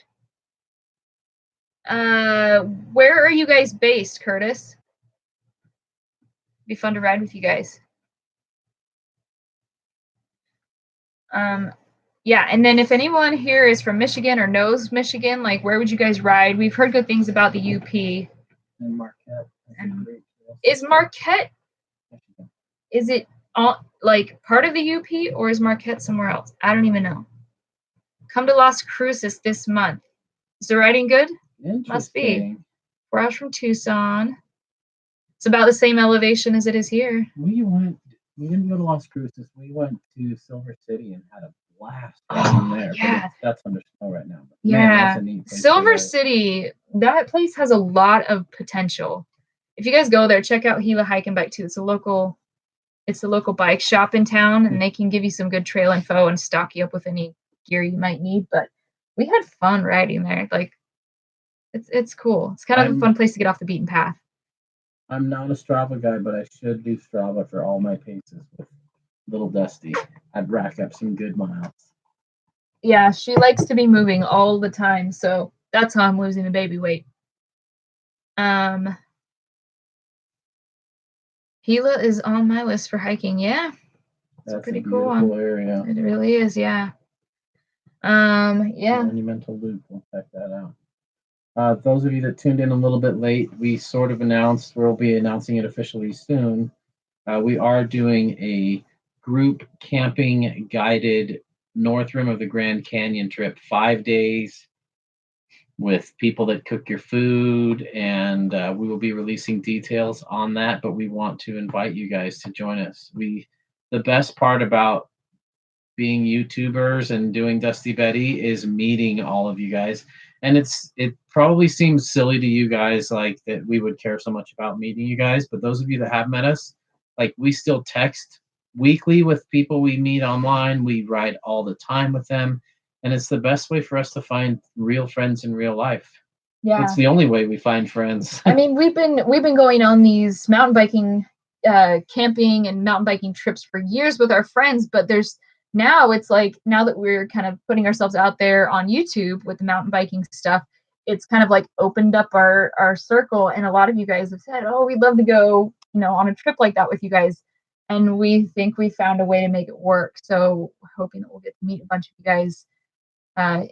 Where are you guys based, Curtis? Be fun to ride with you guys. Yeah, and then if anyone here is from Michigan or knows Michigan, like where would you guys ride? We've heard good things about the UP. And Marquette. Is Marquette, is it like part of the UP or is Marquette somewhere else? I don't even know. Come to Las Cruces this month. Is the riding good? Must be. 4 hours from Tucson. It's about the same elevation as it is here. We didn't go to Las Cruces. We went to Silver City and had a blast down there. Yeah. That's under snow right now. But yeah. Man, that's a neat place Silver City, that place has a lot of potential. If you guys go there, check out Gila Hike and Bike too. It's a local bike shop in town, and they can give you some good trail info and stock you up with any gear you might need. But we had fun riding there. Like, it's cool. It's kind of a fun place to get off the beaten path. I'm not a Strava guy, but I should do Strava for all my paces with little Dusty. I'd rack up some good miles. Yeah, she likes to be moving all the time, so that's how I'm losing the baby weight. Gila is on my list for hiking. Yeah, that's pretty a beautiful cool area. It really is. Yeah. Yeah. Monumental Loop. We'll check that out. Those of you that tuned in a little bit late, we sort of announced, we'll be announcing it officially soon. We are doing a group camping guided North Rim of the Grand Canyon trip, 5 days with people that cook your food, and we will be releasing details on that, but we want to invite you guys to join us. The best part about being YouTubers and doing Dusty Betty is meeting all of you guys. And it probably seems silly to you guys, like that we would care so much about meeting you guys, but those of you that have met us, like we still text weekly with people we meet online. We ride all the time with them, and it's the best way for us to find real friends in real life. Yeah, it's the only way we find friends. I mean, we've been going on these mountain biking camping and mountain biking trips for years with our friends, but now that we're kind of putting ourselves out there on YouTube with the mountain biking stuff, it's kind of like opened up our circle, and a lot of you guys have said, oh, we'd love to go, on a trip like that with you guys, and we think we found a way to make it work. So we're hoping that we'll get to meet a bunch of you guys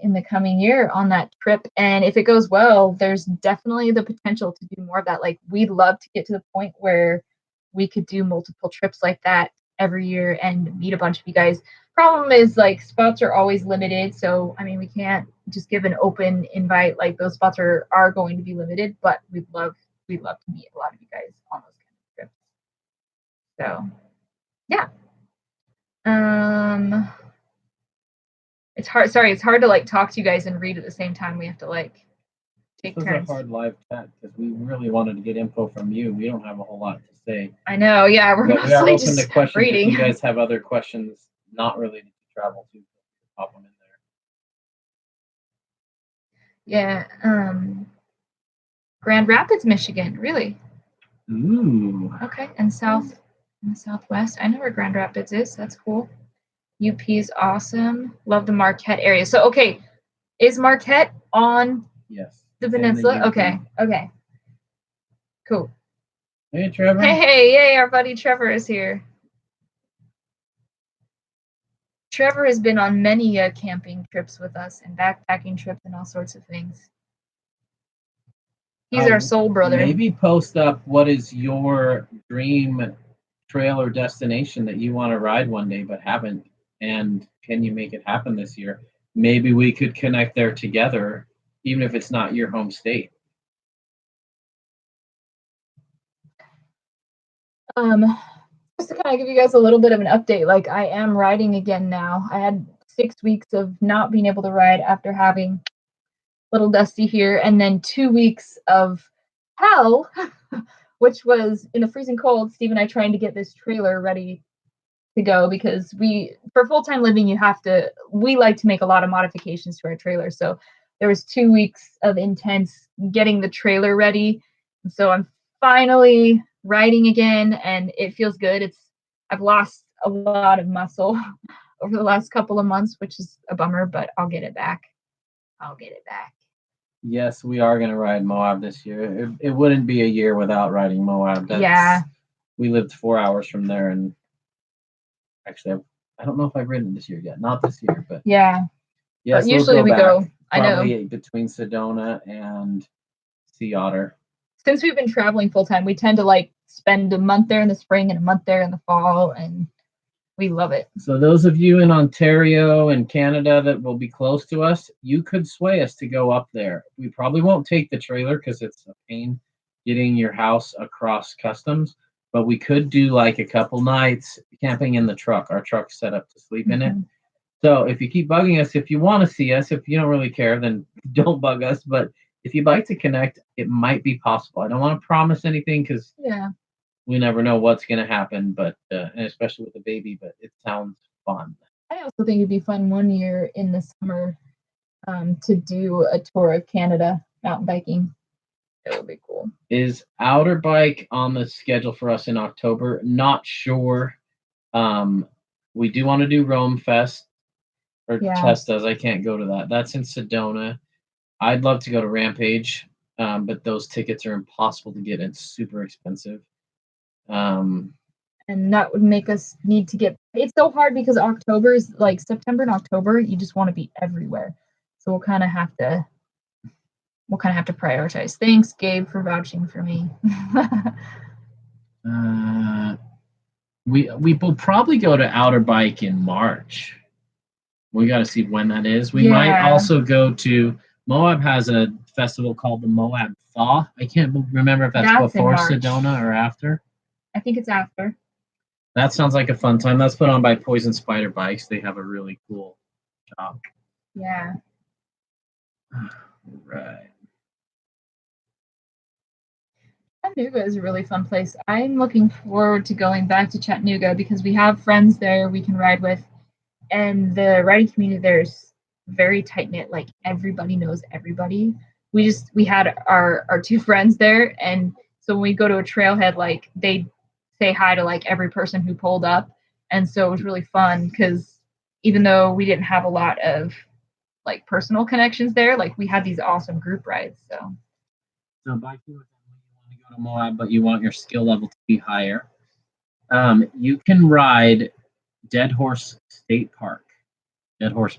in the coming year on that trip. And if it goes well, there's definitely the potential to do more of that. Like, we'd love to get to the point where we could do multiple trips like that every year and meet a bunch of you guys. Problem is, like, spots are always limited. So, I mean, we can't just give an open invite. Like, those spots are going to be limited, but we'd love to meet a lot of you guys on those kind of trips. So, yeah. It's hard. Sorry, it's hard to like talk to you guys and read at the same time. We have to like take This was turns. a hard live chat because we really wanted to get info from you. We don't have a whole lot to say. I know. Yeah, we're But we are mostly open to just questions. reading. If you guys have other questions not related to travel, too, pop them in there. Yeah. Grand Rapids, Michigan. Really? Ooh. Okay. And in the Southwest. I know where Grand Rapids is. That's cool. UP is awesome. Love the Marquette area. So, okay, is Marquette on Yes. the It's in peninsula? UP. Okay. Cool. Hey, Trevor. Hey, yay, our buddy Trevor is here. Trevor has been on many camping trips with us and backpacking trips and all sorts of things. He's our soul brother. Maybe post up what is your dream trail or destination that you want to ride one day but haven't, and can you make it happen this year? Maybe we could connect there together, even if it's not your home state. Just to kind of give you guys a little bit of an update, like, I am riding again now. I had 6 weeks of not being able to ride after having little Dusty here, and then 2 weeks of hell, which was in the freezing cold, Steve and I trying to get this trailer ready to go, because for full-time living, we like to make a lot of modifications to our trailer. So there was 2 weeks of intense getting the trailer ready. And so I'm finally riding again, and it feels good. I've lost a lot of muscle over the last couple of months, which is a bummer, but I'll get it back. Yes, we are going to ride Moab this year. It wouldn't be a year without riding Moab. Yeah. We lived 4 hours from there, and actually, I don't know if I've ridden this year yet. Not this year, but Yeah. yes, But usually we go. I know. Probably between Sedona and Sea Otter. Since we've been traveling full time, we tend to like spend a month there in the spring and a month there in the fall, and we love it. So those of you in Ontario and Canada that will be close to us, you could sway us to go up there. We probably won't take the trailer because it's a pain getting your house across customs, but we could do like a couple nights camping in the truck. Our truck's set up to sleep in it. So if you keep bugging us, if you want to see us, if you don't really care, then don't bug us. But if you'd like to connect, it might be possible. I don't want to promise anything because we never know what's going to happen, but and especially with the baby, but it sounds fun. I also think it'd be fun one year in the summer to do a tour of Canada mountain biking. It would be cool. Is Outer Bike on the schedule for us in October? Not sure. We do want to do Rome Fest, or Tess does. I can't go to that. That's in Sedona. I'd love to go to Rampage, but those tickets are impossible to get. It's super expensive. And that would make us need to get. It's so hard because October is like September and October. You just want to be everywhere, so we'll kind of have to prioritize. Thanks, Gabe, for vouching for me. We will probably go to Outer Bike in March. We got to see when that is. We might also go to Moab. Has a festival called the Moab Thaw. I can't remember if that's before Sedona or after. I think it's after. That sounds like a fun time. That's put on by Poison Spider Bikes. They have a really cool shop. Yeah. Right. Chattanooga is a really fun place. I'm looking forward to going back to Chattanooga because we have friends there we can ride with, and the riding community there is very tight knit. Like, everybody knows everybody. We had our 2 friends there, and so when we go to a trailhead, like, they say hi to like every person who pulled up. And so it was really fun because even though we didn't have a lot of like personal connections there, like we had these awesome group rides. So biking with Emily, you want to go to Moab, but you want your skill level to be higher. You can ride Dead Horse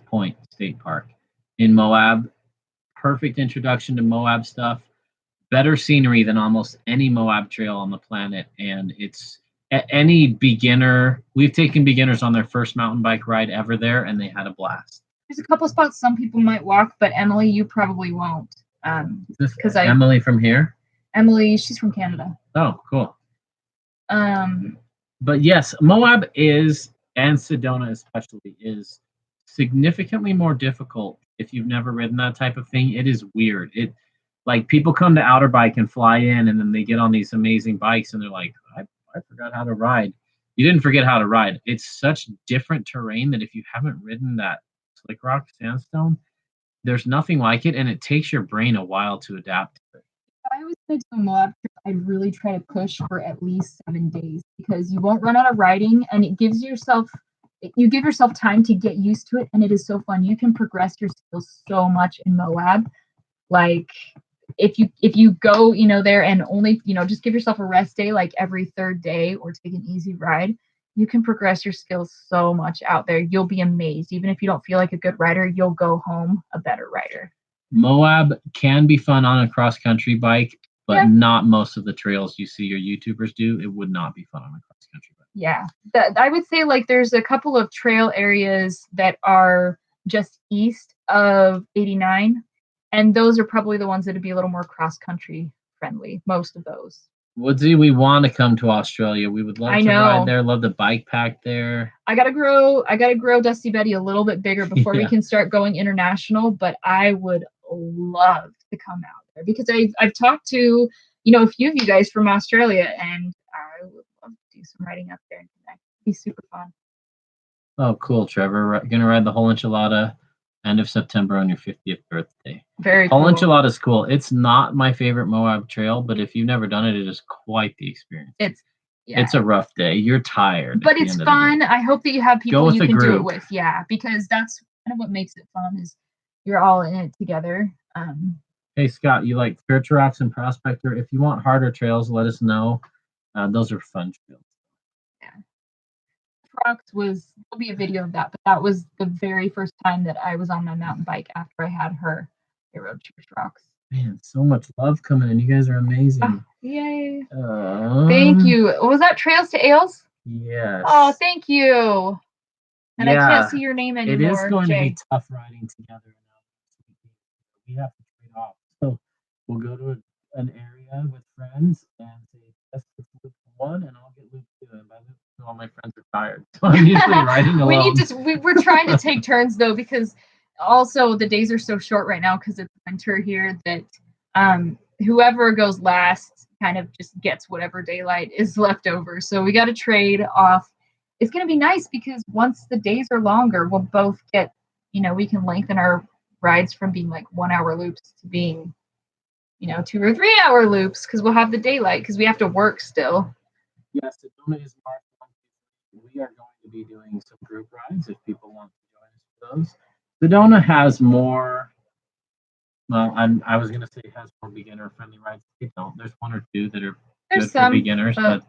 Point State Park in Moab. Perfect introduction to Moab stuff. Better scenery than almost any Moab trail on the planet, and it's any beginner. We've taken beginners on their first mountain bike ride ever there, and they had a blast. There's a couple spots some people might walk, but Emily, you probably won't. Is this 'Cause Emily from here? Emily, she's from Canada. Oh, cool. Um, But yes, Moab is, and Sedona especially, is significantly more difficult if you've never ridden that type of thing. It is weird. It like people come to Outer Bike and fly in, and then they get on these amazing bikes, and they're like, I forgot how to ride. You didn't forget how to ride. It's such different terrain that if you haven't ridden that Slick Rock Sandstone, there's nothing like it, and it takes your brain a while to adapt to it. if I was going to do a Moab trip, I'd really try to push for at least 7 days because you won't run out of riding, and you give yourself time to get used to it, and it is so fun. You can progress your skills so much in Moab. Like if you go, there and only, just give yourself a rest day like every 3rd day or take an easy ride, you can progress your skills so much out there. You'll be amazed. Even if you don't feel like a good rider, you'll go home a better rider. Moab can be fun on a cross-country bike, but Yeah. not most of the trails you see your YouTubers do. It would not be fun on a cross-country bike. Yeah, I would say like there's a couple of trail areas that are just east of 89, and those are probably the ones that would be a little more cross-country friendly, most of those. Woodsy, we want to come to Australia. We would love I to know. ride there, love the bike pack there. I gotta grow Dusty Betty a little bit bigger before we Yeah. can start going international, but I would love to come out there because I've talked to, a few of you guys from Australia, and I would love to do some riding up there and connect. It'd be super fun. Oh, cool, Trevor. Gonna ride the whole enchilada end of September on your 50th birthday. Very Whole cool. enchilada is cool. It's not my favorite Moab trail, but if you've never done it, it is quite the experience. Yeah. It's a rough day. You're tired. But at the it's end of the day. fun. I hope that you have people with you a can do it group. with. Yeah, because that's kind of what makes it fun is you're all in it together. Hey, Scott, you like Church Rocks and Prospector? If you want harder trails, let us know. Those are fun trails. Rocks there'll be a video of that, but that was the very first time that I was on my mountain bike after I had her. I rode Church Rocks. Man, so much love coming in. You guys are amazing. Oh, yay. Thank Thank you. Was that Trails to Ales? Yes. Oh, thank you. And I Yeah, can't see your name It anymore. is going to Jay. be tough riding together now. We have to trade off. So we'll go to an area with friends and say, let's get loop 1 and I'll get loop 2. And by loop 2, all my friends are tired. So I'm usually riding alone. We're trying to take turns though, because also the days are so short right now because it's winter here that whoever goes last kind of just gets whatever daylight is left over. So we got to trade off. It's going to be nice because once the days are longer, we'll both get, we can lengthen our rides from being like 1 hour loops to being, 2 or 3 hour loops because we'll have the daylight because we have to work still. Yes, Sedona is March 1. We are going to be doing some group rides if people want to join us for those. Sedona has more. Well, I was going to say it has more beginner-friendly rides. They don't. There's 1 or 2 that are There's good some, for beginners, but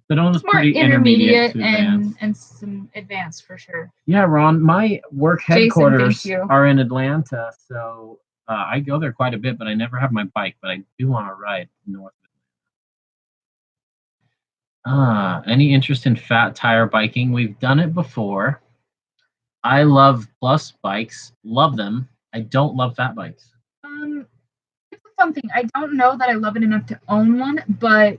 but Sedona's it's more pretty intermediate to advanced. and some advanced for sure. Yeah, Ron, my work Jason, headquarters thank you. are in Atlanta, so I go there quite a bit, but I never have my bike, but I do want to ride north of Atlanta. Any interest in fat tire biking? We've done it before. I love plus bikes, love them. I don't love fat bikes. It's something I don't know that I love it enough to own one, but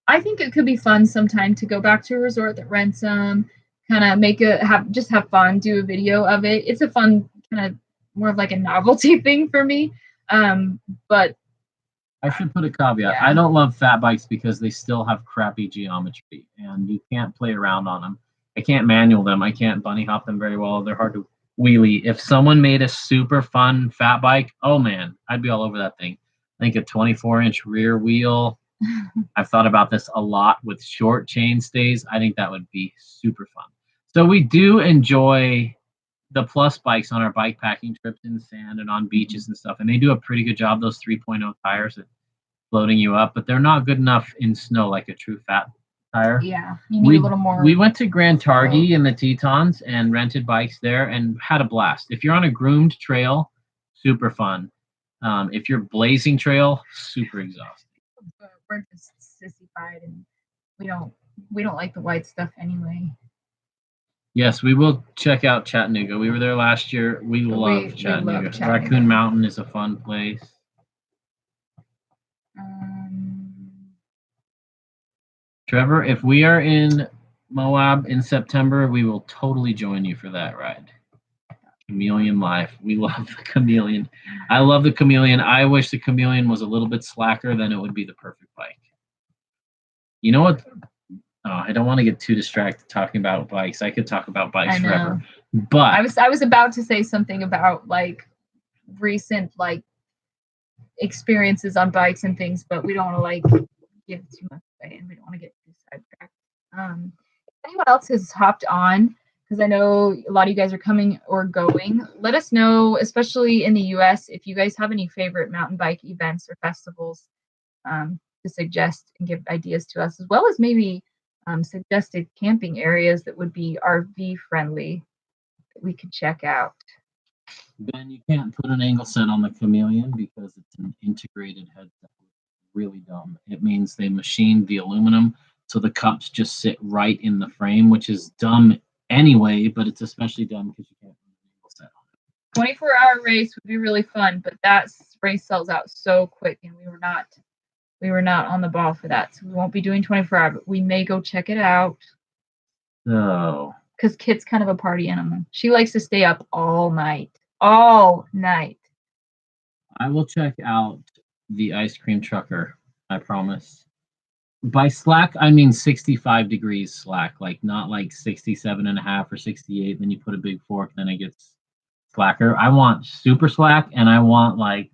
I think it could be fun sometime to go back to a resort that rents them, kind of have fun, do a video of it. It's a fun kind of more of like a novelty thing for me. But I should put a caveat. Yeah. I don't love fat bikes because they still have crappy geometry and you can't play around on them. I can't manual them. I can't bunny hop them very well. They're hard to wheelie. If someone made a super fun fat bike, oh man, I'd be all over that thing. I think a 24-inch rear wheel, I've thought about this a lot with short chain stays. I think that would be super fun. So we do enjoy the Plus bikes on our bike packing trips in the sand and on beaches and stuff, and they do a pretty good job, those 3.0 tires, at floating you up, but they're not good enough in snow like a true fat tire. Yeah, you need a little more. We went to Grand Targhee in the Tetons and rented bikes there and had a blast. If you're on a groomed trail, super fun. If you're blazing trail, super exhausting. We're just sissified, and we don't like the white stuff anyway. Yes, we will check out Chattanooga. We were there last year. We love Chattanooga. Raccoon Mountain is a fun place. Trevor, if we are in Moab in September, we will totally join you for that ride. Chameleon Life. We love the Chameleon. I love the Chameleon. I wish the Chameleon was a little bit slacker, then it would be the perfect bike. You know what? Oh, I don't want to get too distracted talking about bikes. I could talk about bikes forever. But I was about to say something about like recent like experiences on bikes and things, but we don't want to like give too much away, and we don't want to get too sidetracked. If anyone else has hopped on, because I know a lot of you guys are coming or going, let us know, especially in the US, if you guys have any favorite mountain bike events or festivals to suggest and give ideas to us, as well as maybe suggested camping areas that would be RV friendly that we could check out. Ben, you can't put an angle set on the Chameleon because it's an integrated headset. Really dumb. It means they machined the aluminum so the cups just sit right in the frame, which is dumb anyway, but it's especially dumb because you can't put an angle set on it. 24-hour race would be really fun, but that race sells out so quick, and we were not on the ball for that, so we won't be doing 24-hour, but we may go check it out. So, because Kit's kind of a party animal. She likes to stay up all night. All night. I will check out the ice cream trucker, I promise. By slack, I mean 65 degrees slack, like not like 67.5 or 68, then you put a big fork, then it gets slacker. I want super slack, and I want like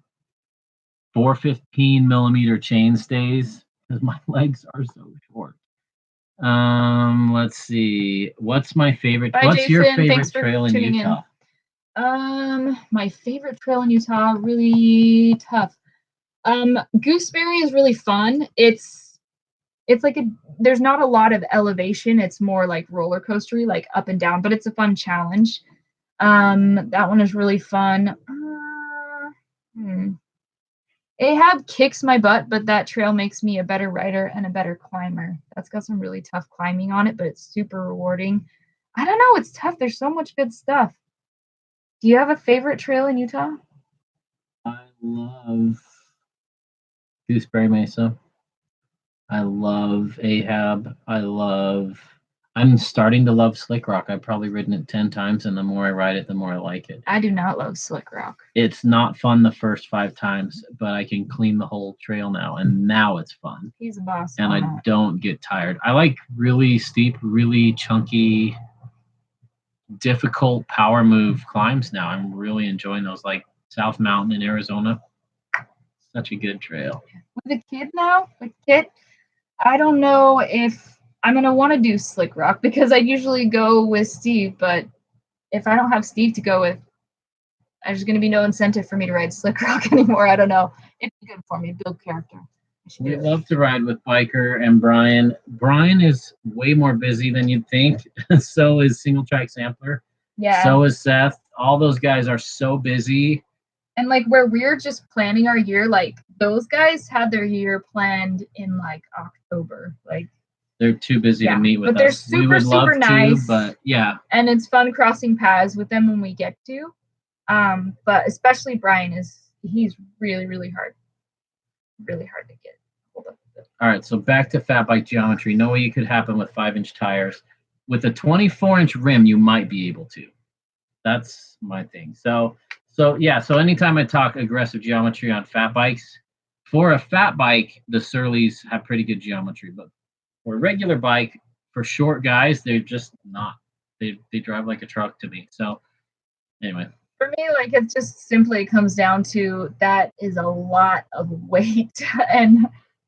415 millimeter chain stays because my legs are so short. Let's see. What's my favorite? Bye, what's Jason. your favorite Thanks for trail in tuning Utah? My favorite trail in Utah, really tough. Gooseberry is really fun. It's like there's not a lot of elevation. It's more like roller coastery, like up and down, but it's a fun challenge. That one is really fun. Ahab kicks my butt, but that trail makes me a better rider and a better climber. That's got some really tough climbing on it, but it's super rewarding. I don't know. It's tough. There's so much good stuff. Do you have a favorite trail in Utah? I love Gooseberry Mesa. I love Ahab. I'm starting to love Slick Rock. I've probably ridden it 10 times, and the more I ride it, the more I like it. I do not love Slick Rock. It's not fun the first 5 times, but I can clean the whole trail now, and now it's fun. He's a boss. And I don't get tired. I like really steep, really chunky, difficult power move climbs now. I'm really enjoying those, like South Mountain in Arizona. Such a good trail. With a kid now, I don't know if I'm going to want to do Slick Rock because I usually go with Steve, but if I don't have Steve to go with, there's going to be no incentive for me to ride Slick Rock anymore. I don't know. It'd be good for me, build character. We love to ride with Biker and Brian. Brian is way more busy than you'd think. So is Single Track Sampler. Yeah. So is Seth. All those guys are so busy. And like where we're just planning our year, like those guys had their year planned in like October. Like they're too busy to meet with us. But they're super, super nice. But yeah. And it's fun crossing paths with them when we get to. But especially Brian he's really, really hard. Really hard to get hold of. All right, so back to fat bike geometry. No way you could happen with 5-inch tires. With a 24-inch rim, you might be able to. That's my thing. So anytime I talk aggressive geometry on fat bikes, for a fat bike, the Surleys have pretty good geometry, but for a regular bike, for short guys, they're just not. They drive like a truck to me. So anyway. For me, like it just simply comes down to that is a lot of weight, and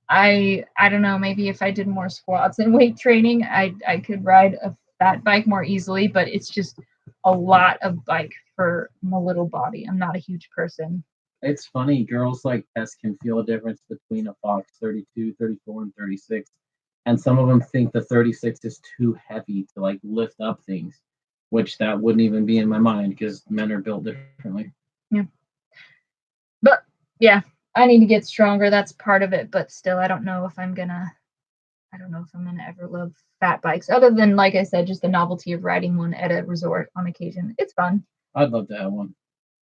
I don't know, maybe if I did more squats and weight training, I could ride a fat bike more easily, but it's just a lot of bike for my little body. I'm not a huge person. It's funny, girls like Tess can feel a difference between a Fox 32, 34, and 36. And some of them think the 36 is too heavy to like lift up things, which that wouldn't even be in my mind because men are built differently. But yeah, I need to get stronger. That's part of it. But still, I don't know if I'm gonna ever love fat bikes. Other than, like I said, just the novelty of riding one at a resort on occasion. It's fun. I'd love to have one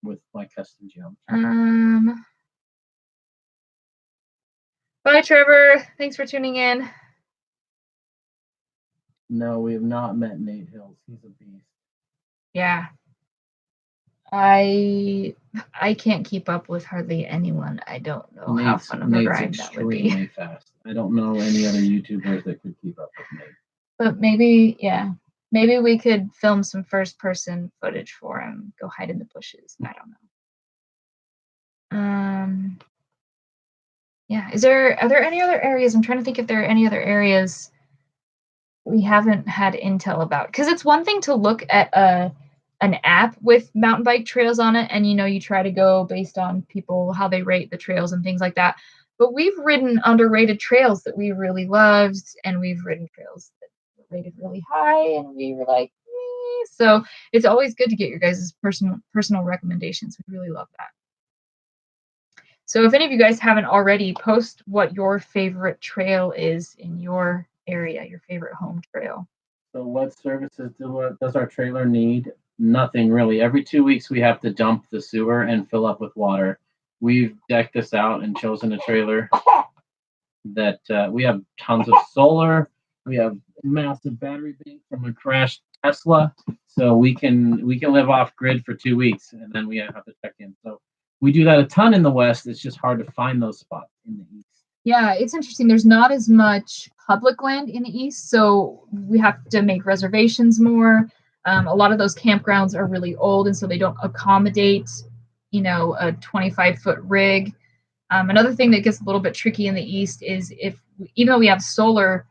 with my custom geometry. Bye, Trevor. Thanks for tuning in. No, we have not met Nate Hills. He's a beast. Yeah. I can't keep up with hardly anyone. I don't know how fun of a ride that would be. Extremely fast. I don't know any other YouTubers that could keep up with Nate. But maybe we could film some first-person footage for him. Go hide in the bushes. I don't know. Yeah. Are there any other areas? I'm trying to think if there are any other areas we haven't had intel about. Because it's one thing to look at an app with mountain bike trails on it, and you try to go based on people, how they rate the trails and things like that. But we've ridden underrated trails that we really loved, and we've ridden trails that were rated really high, and we were like, eh. So it's always good to get your guys' personal recommendations. We really love that. So if any of you guys haven't already, post what your favorite trail is in your area, your favorite home trail. So what services does our trailer need? Nothing really. Every 2 weeks we have to dump the sewer and fill up with water. We've decked this out and chosen a trailer that we have tons of solar. We have massive battery bank from a crashed Tesla, so we can live off grid for 2 weeks, and then we have to check in. So we do that a ton in the West. It's just hard to find those spots in the East. Yeah, it's interesting. There's not as much public land in the East, so we have to make reservations more. A lot of those campgrounds are really old, and so they don't accommodate, a 25-foot rig. Another thing that gets a little bit tricky in the East is even though we have solar,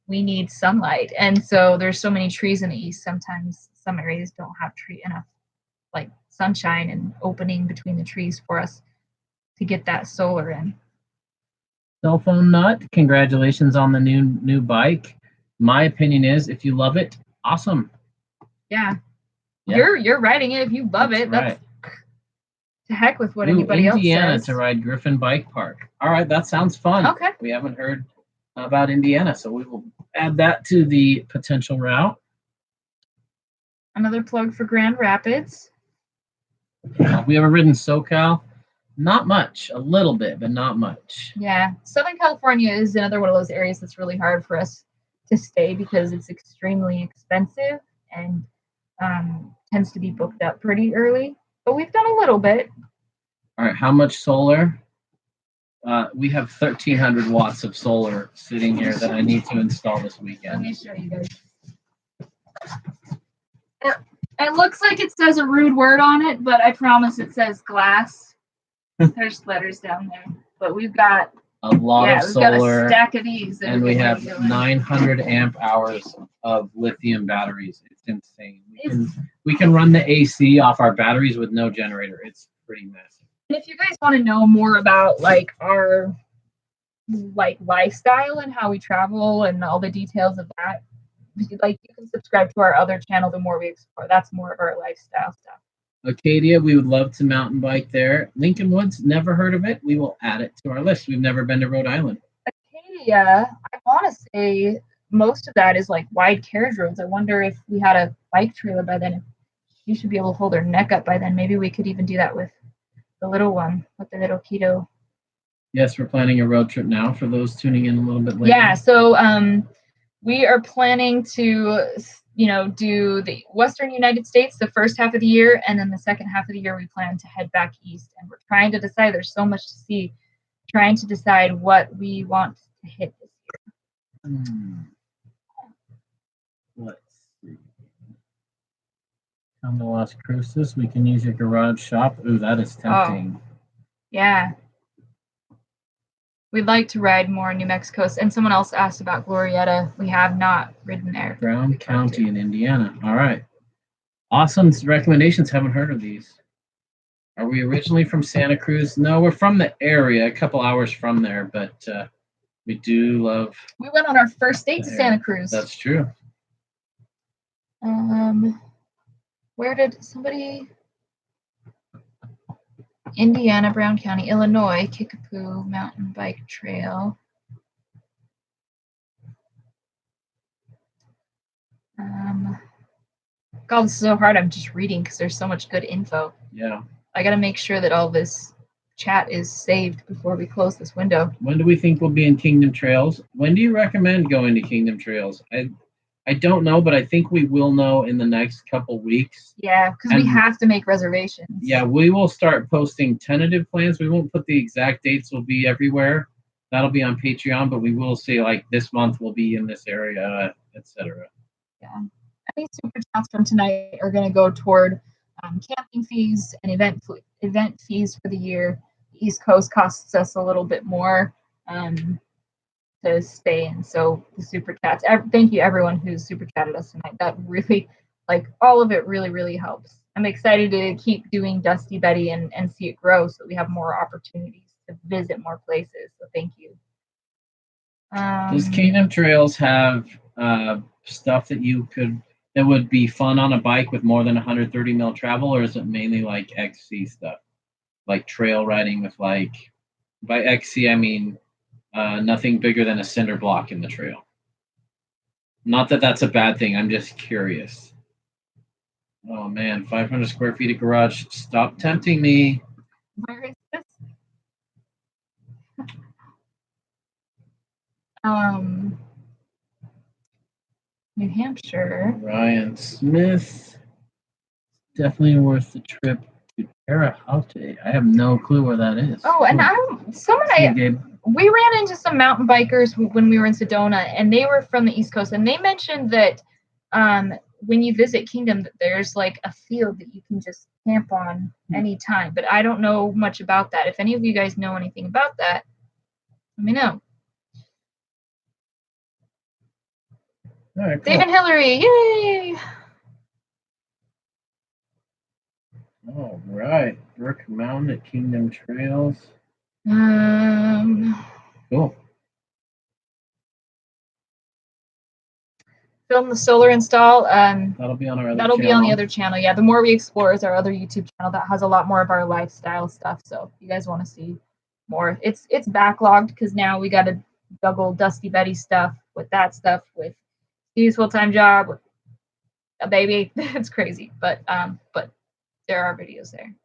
we need sunlight, and so there's so many trees in the East. Sometimes some areas don't have enough like sunshine and opening between the trees for us to get that solar in. Cell phone nut, congratulations on the new bike. My opinion is, if you love it, awesome. Yeah. You're riding it if you love it. That's right. To heck with what anybody else says. Indiana to ride Griffin Bike Park. All right, that sounds fun. Okay. We haven't heard about Indiana, so we will add that to the potential route. Another plug for Grand Rapids. Have we ever ridden SoCal? Not much, a little bit, but not much. Yeah, Southern California is another one of those areas that's really hard for us to stay because it's extremely expensive and tends to be booked up pretty early. But we've done a little bit. All right, how much solar? We have 1,300 watts of solar sitting here that I need to install this weekend. Let me show you guys. It looks like it says a rude word on it, but I promise it says glass. There's letters down there, but we've got a lot of solar. We've got a stack of these, and we have 900 amp hours of lithium batteries. It's insane. We can run the AC off our batteries with no generator. It's pretty massive. And if you guys want to know more about our lifestyle and how we travel and all the details of that, you can subscribe to our other channel. The More We Explore, that's more of our lifestyle stuff. Acadia, we would love to mountain bike there. Lincoln Woods, never heard of it. We will add it to our list. We've never been to Rhode Island. Acadia, I want to say most of that is wide carriage roads. I wonder if we had a bike trailer by then. She should be able to hold her neck up by then. Maybe we could even do that with the little one, with the little keto. Yes, we're planning a road trip now for those tuning in a little bit later. Yeah, so we are planning to do the Western United States the first half of the year, and then the second half of the year we plan to head back east. And we're trying to decide, there's so much to see, trying to decide what we want to hit this year. Let's see. Come to Las Cruces, we can use your garage shop. Ooh, that is tempting. Oh, yeah. We'd like to ride more New Mexico. And someone else asked about Glorieta. We have not ridden there. Brown County in Indiana. All right. Awesome recommendations. Haven't heard of these. Are we originally from Santa Cruz? No, we're from the area, a couple hours from there, but we do love. We went on our first date to Santa Cruz. That's true. Where did somebody? Indiana, Brown County, Illinois, Kickapoo Mountain Bike Trail. God, this is so hard. I'm just reading because there's so much good info. Yeah. I got to make sure that all this chat is saved before we close this window. When do we think we'll be in Kingdom Trails? When do you recommend going to Kingdom Trails? I don't know, but I think we will know in the next couple weeks. Yeah, because we have to make reservations. Yeah, we will start posting tentative plans. We won't put the exact dates. Will be everywhere. That'll be on Patreon, but we will say like this month we'll be in this area, etc. Yeah. Any super chats from tonight are going to go toward camping fees and event fees for the year. The East Coast costs us a little bit more to stay in. So the super chats, thank you everyone who's super chatted us tonight. That really, like, all of it really, really helps. I'm excited to keep doing Dusty Betty and see it grow so we have more opportunities to visit more places. So thank you. Does Kingdom Trails have stuff that would be fun on a bike with more than 130 mil travel, or is it mainly like XC stuff, like trail riding with by XC I mean nothing bigger than a cinder block in the trail? Not that that's a bad thing. I'm just curious. Oh man, 500 square feet of garage. Stop tempting me. Where is this? New Hampshire. Ryan Smith. Definitely worth the trip to Terre Haute. I have no clue where that is. Oh, and we ran into some mountain bikers when we were in Sedona, and they were from the East Coast, and they mentioned that when you visit Kingdom, that there's like a field that you can just camp on anytime. But I don't know much about that. If any of you guys know anything about that, let me know. All right, cool. Dave and Hillary, yay! All right, Brook Mountain at Kingdom Trails. Cool. Film the solar install. That'll be on our other That'll channel. be on the other channel. Yeah, The More We Explore is our other YouTube channel that has a lot more of our lifestyle stuff. So if you guys want to see more, it's backlogged because now we got to juggle Dusty Betty stuff with that stuff with Steve's full-time job, a baby. It's crazy, but there are videos there.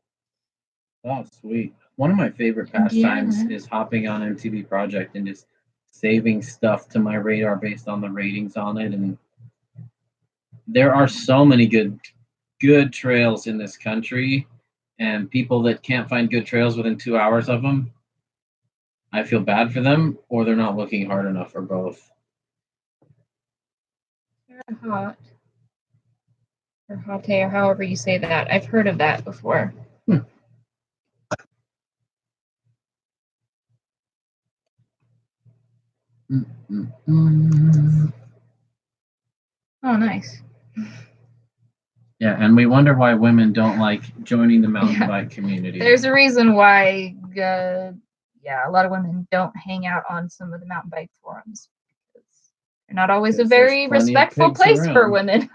Oh, sweet. One of my favorite pastimes is hopping on MTB Project and just saving stuff to my radar based on the ratings on it. And there are so many good trails in this country, and people that can't find good trails within 2 hours of them, I feel bad for them, or they're not looking hard enough, or both. Hot. Or Hate, or however you say that. I've heard of that before. Oh, nice. Yeah, and we wonder why women don't like joining the mountain bike community. There's a reason why, a lot of women don't hang out on some of the mountain bike forums. They're not always a very respectful place for women.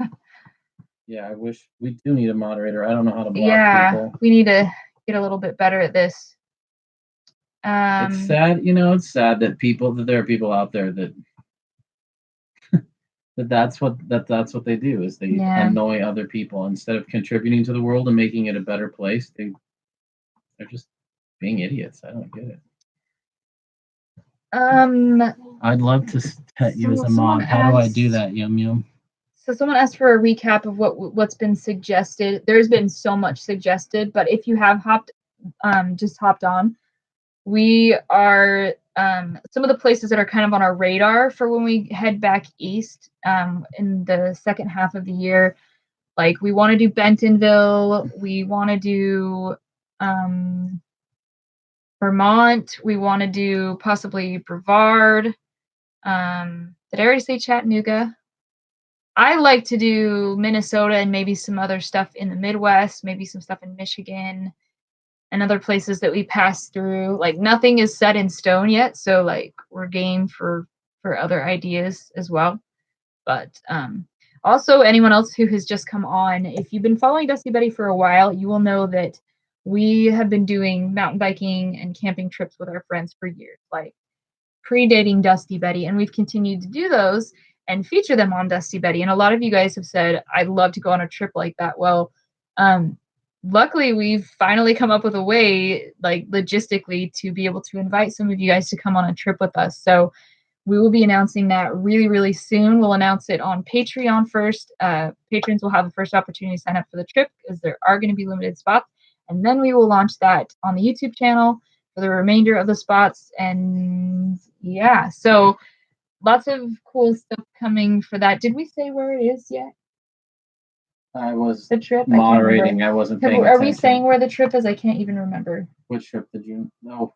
Yeah, I wish we do need a moderator. I don't know how to block people. We need to get a little bit better at this. It's sad, it's sad that there are people out there that that's what they do, is they annoy other people instead of contributing to the world and making it a better place. They're just being idiots. I don't get it. I'd love to set you as a mod. How do I do that, Yum Yum? So someone asked for a recap of what's been suggested. There's been so much suggested, but if you have just hopped on, we are some of the places that are kind of on our radar for when we head back east in the second half of the year. Like, we want to do Bentonville. We want to do Vermont. We want to do possibly Brevard. Did I already say Chattanooga? I like to do Minnesota and maybe some other stuff in the Midwest, maybe some stuff in Michigan and other places that we pass through. Like nothing is set in stone yet, so like we're game for other ideas as well. But also anyone else who has just come on, if you've been following Dusty Betty for a while, you will know that we have been doing mountain biking and camping trips with our friends for years, like predating Dusty Betty, and we've continued to do those and feature them on Dusty Betty. And a lot of you guys have said, I'd love to go on a trip like that. Well, luckily we've finally come up with a way, like logistically, to be able to invite some of you guys to come on a trip with us. So we will be announcing that really, really soon. We'll announce it on Patreon first. Patrons will have the first opportunity to sign up for the trip because there are going to be limited spots. And then we will launch that on the YouTube channel for the remainder of the spots. And yeah, so lots of cool stuff coming for that. Did we say where it is yet? I was The trip? moderating. I wasn't paying Are attention. we saying where the trip is? I can't even remember. Which trip? The June? No.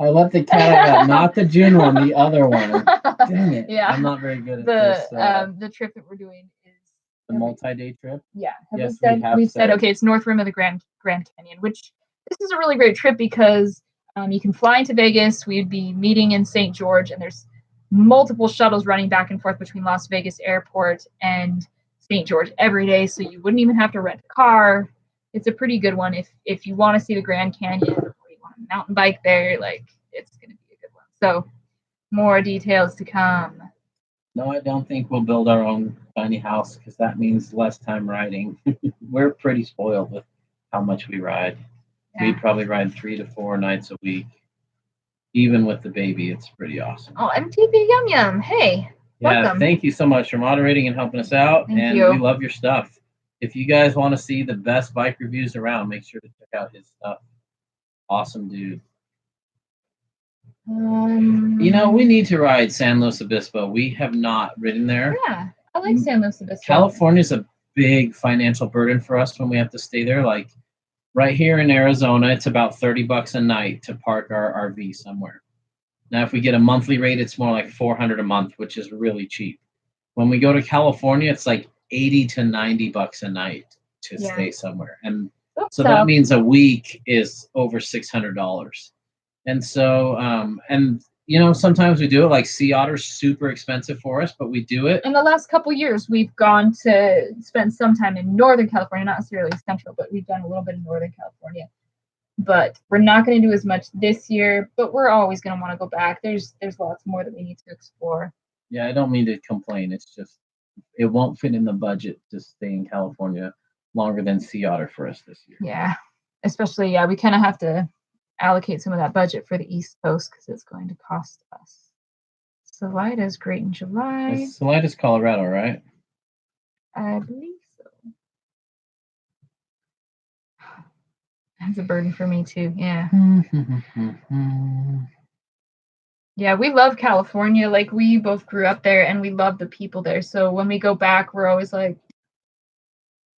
I let the cat out. Not the June one, the other one. Dang it. Yeah. I'm not very good at this. The trip that we're doing is The multi-day trip? Yeah. Yes, We've said, okay, it's North Rim of the Grand Canyon, which this is a really great trip because you can fly into Vegas. We'd be meeting in St. George, and there's multiple shuttles running back and forth between Las Vegas Airport and St. George every day, so you wouldn't even have to rent a car. It's a pretty good one if you want to see the Grand Canyon or you want to mountain bike there. Like, it's going to be a good one. So more details to come. No, I don't think we'll build our own tiny house because that means less time riding. We're pretty spoiled with how much we ride. Yeah. We probably ride 3 to 4 nights a week. Even with the baby, it's pretty awesome. Oh, MTV Yum Yum. Hey, yeah, welcome. Thank you so much for moderating and helping us out. Thank you. We love your stuff. If you guys want to see the best bike reviews around, make sure to check out his stuff. Awesome dude. You know, we need to ride San Luis Obispo. We have not ridden there. Yeah, I like San Luis Obispo. California's a big financial burden for us when we have to stay there. Like right here in Arizona, it's about $30 a night to park our RV somewhere. Now, if we get a monthly rate, it's more like $400 a month, which is really cheap. When we go to California, it's like $80 to $90 a night to stay somewhere. And so that means a week is over $600. And so, and you know, sometimes we do it. Like Sea Otter's super expensive for us, but we do it. In the last couple years, we've gone to spend some time in Northern California, not necessarily Central, but we've done a little bit in Northern California. But we're not going to do as much this year, but we're always going to want to go back. There's lots more that we need to explore. Yeah, I don't mean to complain. It's just, it won't fit in the budget to stay in California longer than Sea Otter for us this year. Yeah, especially, we kind of have to allocate some of that budget for the East Coast because it's going to cost us. Salida is great in July. Salida's Colorado, right? I believe so. That's a burden for me too. Yeah. Yeah, we love California. Like, we both grew up there and we love the people there. So when we go back, we're always like,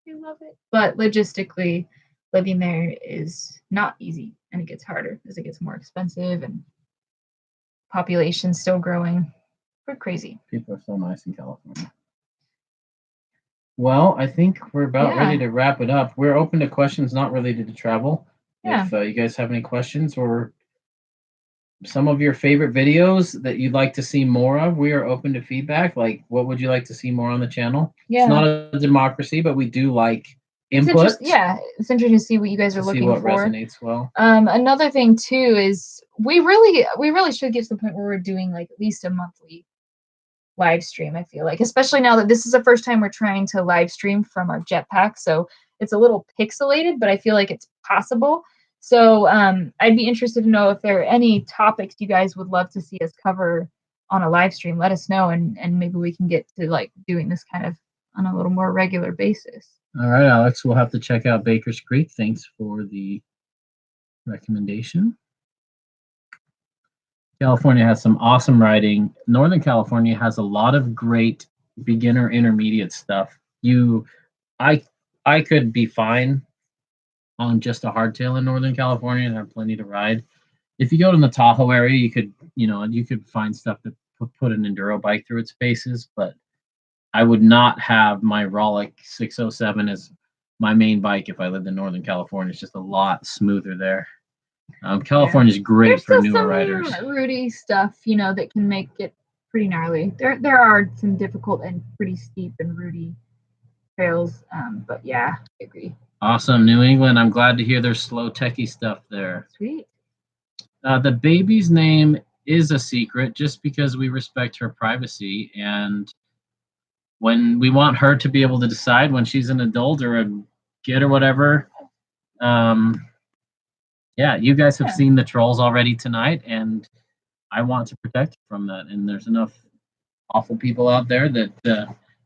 we love it. But logistically, living there is not easy, and it gets harder as it gets more expensive and population still growing. We're crazy. People are so nice in California. Well, I think we're about ready to wrap it up. We're open to questions not related to travel. Yeah. If you guys have any questions or some of your favorite videos that you'd like to see more of, we are open to feedback. Like, what would you like to see more on the channel? Yeah. It's not a democracy, but we do like input. It's interesting to see what you guys are looking for. See what resonates well. Another thing too is we really should get to the point where we're doing like at least a monthly live stream. I feel like, especially now that this is the first time we're trying to live stream from our jetpack, so it's a little pixelated, but I feel like it's possible. So I'd be interested to know if there are any topics you guys would love to see us cover on a live stream. Let us know, and maybe we can get to like doing this kind of on a little more regular basis. All right, Alex, we'll have to check out Baker's Creek. Thanks for the recommendation. California has some awesome riding. Northern California has a lot of great beginner intermediate stuff. I could be fine on just a hardtail in Northern California and have plenty to ride. if you go to the Tahoe area, you could, you could find stuff that put an enduro bike through its paces, but I would not have my Rollick 607 as my main bike if I lived in Northern California. It's just a lot smoother there. California's great There's for still newer some riders. Rudy stuff, that can make it pretty gnarly. There are some difficult and pretty steep and Rudy trails, but yeah, I agree. Awesome, New England. I'm glad to hear there's slow techie stuff there. Sweet. The baby's name is a secret just because we respect her privacy, and when we want her to be able to decide when she's an adult or a kid or whatever. Yeah, you guys have seen the trolls already tonight, and I want to protect her from that. And there's enough awful people out there that,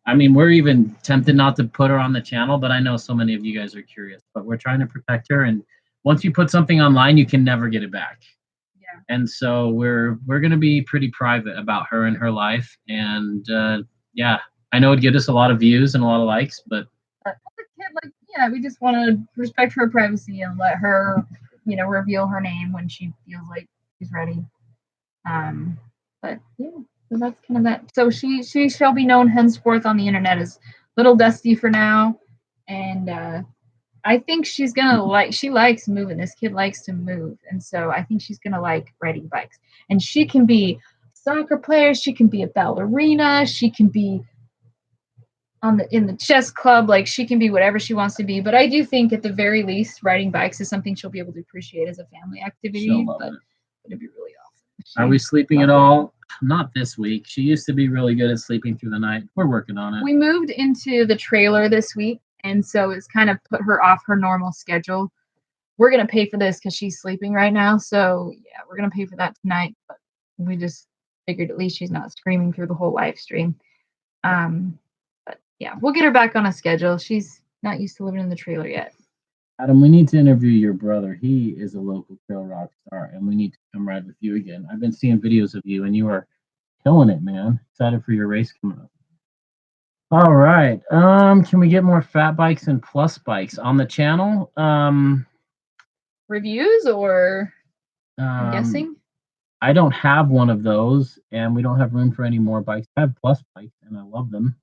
we're even tempted not to put her on the channel, but I know so many of you guys are curious. But we're trying to protect her, and once you put something online, you can never get it back. Yeah. And so we're going to be pretty private about her and her life. And yeah, I know it'd get us a lot of views and a lot of likes, but we just want to respect her privacy and let her, reveal her name when she feels like she's ready. But yeah, so that's kind of that. So she shall be known henceforth on the internet as Little Dusty for now, and I think she's gonna she likes moving. This kid likes to move, and so I think she's gonna like riding bikes. And she can be a soccer player, she can be a ballerina, she can be in the chess club, like she can be whatever she wants to be. But I do think at the very least, riding bikes is something she'll be able to appreciate as a family activity. But it'd be really awesome. Are we sleeping at all? Not this week. She used to be really good at sleeping through the night. We're working on it. We moved into the trailer this week, and so it's kind of put her off her normal schedule. We're going to pay for this because she's sleeping right now. So yeah, we're going to pay for that tonight. But we just figured at least she's not screaming through the whole live stream. But yeah, we'll get her back on a schedule. She's not used to living in the trailer yet. Adam, we need to interview your brother. He is a local trail rock star, and we need to come ride with you again. I've been seeing videos of you, and you are killing it, man. Excited for your race coming up. All right. Can we get more fat bikes and plus bikes on the channel? Reviews or I'm guessing? I don't have one of those, and we don't have room for any more bikes. I have plus bikes, and I love them.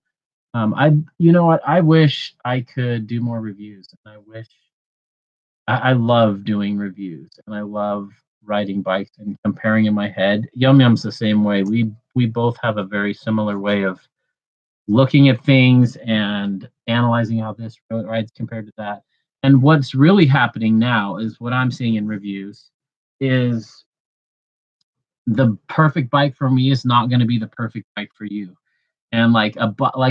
You know what? I wish I could do more reviews, and I wish I love doing reviews, and I love riding bikes and comparing in my head. Yum Yum's the same way. We both have a very similar way of looking at things and analyzing how this rides compared to that. And what's really happening now is what I'm seeing in reviews is the perfect bike for me is not going to be the perfect bike for you. And like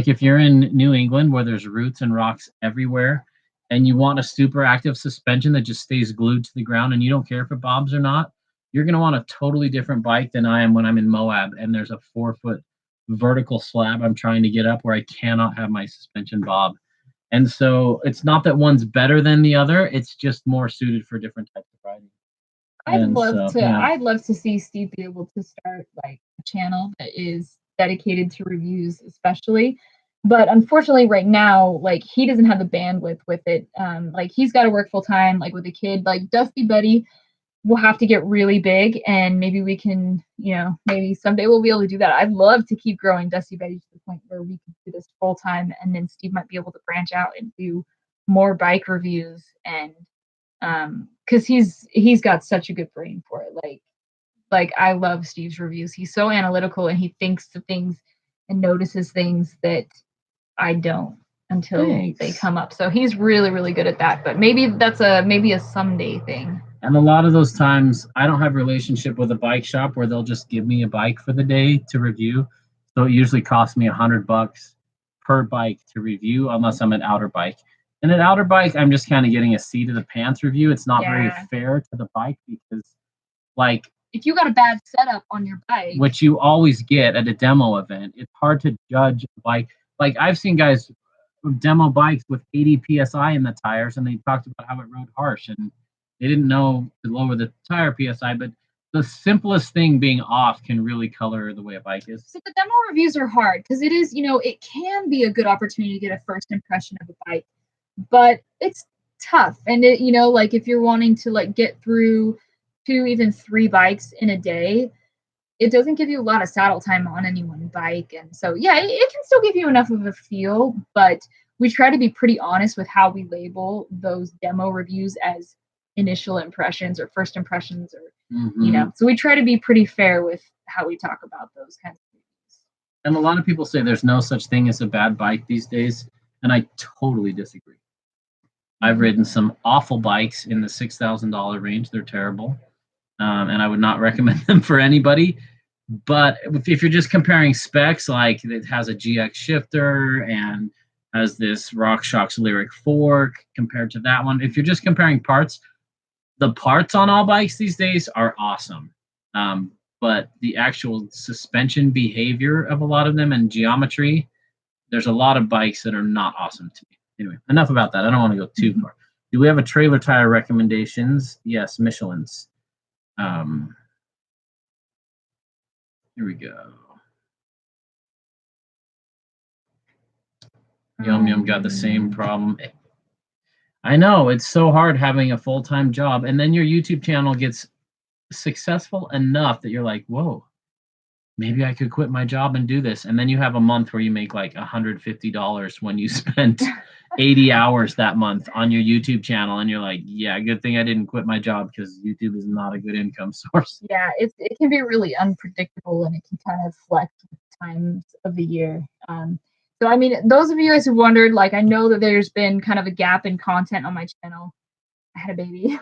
if you're in New England where there's roots and rocks everywhere, and you want a super active suspension that just stays glued to the ground and you don't care if it bobs or not, you're going to want a totally different bike than I am when I'm in Moab and there's a 4-foot vertical slab I'm trying to get up where I cannot have my suspension bob. And so it's not that one's better than the other, it's just more suited for different types of riding. I'd love to see Steve be able to start like a channel that is dedicated to reviews especially. But unfortunately right now, like he doesn't have the bandwidth with it. Like he's got to work full time, like with a kid. Like Dusty Betty will have to get really big, and maybe we can, maybe someday we'll be able to do that. I'd love to keep growing Dusty Betty to the point where we can do this full time, and then Steve might be able to branch out and do more bike reviews. And because he's got such a good brain for it. Like I love Steve's reviews. He's so analytical, and he thinks of things and notices things that I don't until they come up. So he's really, really good at that. But maybe that's maybe a someday thing. And a lot of those times I don't have a relationship with a bike shop where they'll just give me a bike for the day to review. So it usually costs me $100 per bike to review unless I'm at Outer Bike. And at Outer Bike, I'm just kind of getting a seat of the pants review. It's not very fair to the bike because if you got a bad setup on your bike, which you always get at a demo event, it's hard to judge a bike. Like I've seen guys demo bikes with 80 PSI in the tires, and they talked about how it rode harsh, and they didn't know to lower the tire PSI. But the simplest thing being off can really color the way a bike is. So the demo reviews are hard because it is, it can be a good opportunity to get a first impression of a bike, but it's tough. And it, like if you're wanting to like get through 2, even 3 bikes in a day, it doesn't give you a lot of saddle time on any one bike. And so, yeah, it can still give you enough of a feel, but we try to be pretty honest with how we label those demo reviews as initial impressions or first impressions, or, you know, so we try to be pretty fair with how we talk about those kinds of reviews. And a lot of people say there's no such thing as a bad bike these days, and I totally disagree. I've ridden some awful bikes in the $6,000 range. They're terrible. And I would not recommend them for anybody. But if you're just comparing specs, like it has a GX shifter and has this RockShox Lyric fork compared to that one, if you're just comparing parts, the parts on all bikes these days are awesome. But the actual suspension behavior of a lot of them and geometry, there's a lot of bikes that are not awesome to me. Anyway, enough about that. I don't want to go too far. Do we have a trailer tire recommendations? Yes, Michelin's. Here we go. Yum got the same problem. I know, it's so hard having a full-time job, and then your YouTube channel gets successful enough that you're like, whoa, maybe I could quit my job and do this. And then you have a month where you make like $150 when you spent 80 hours that month on your YouTube channel, and you're like, yeah, good thing I didn't quit my job, because YouTube is not a good income source. Yeah, it can be really unpredictable, and it can kind of flex with times of the year. So, I mean, those of you guys who wondered, like, I know that there's been kind of a gap in content on my channel. I had a baby.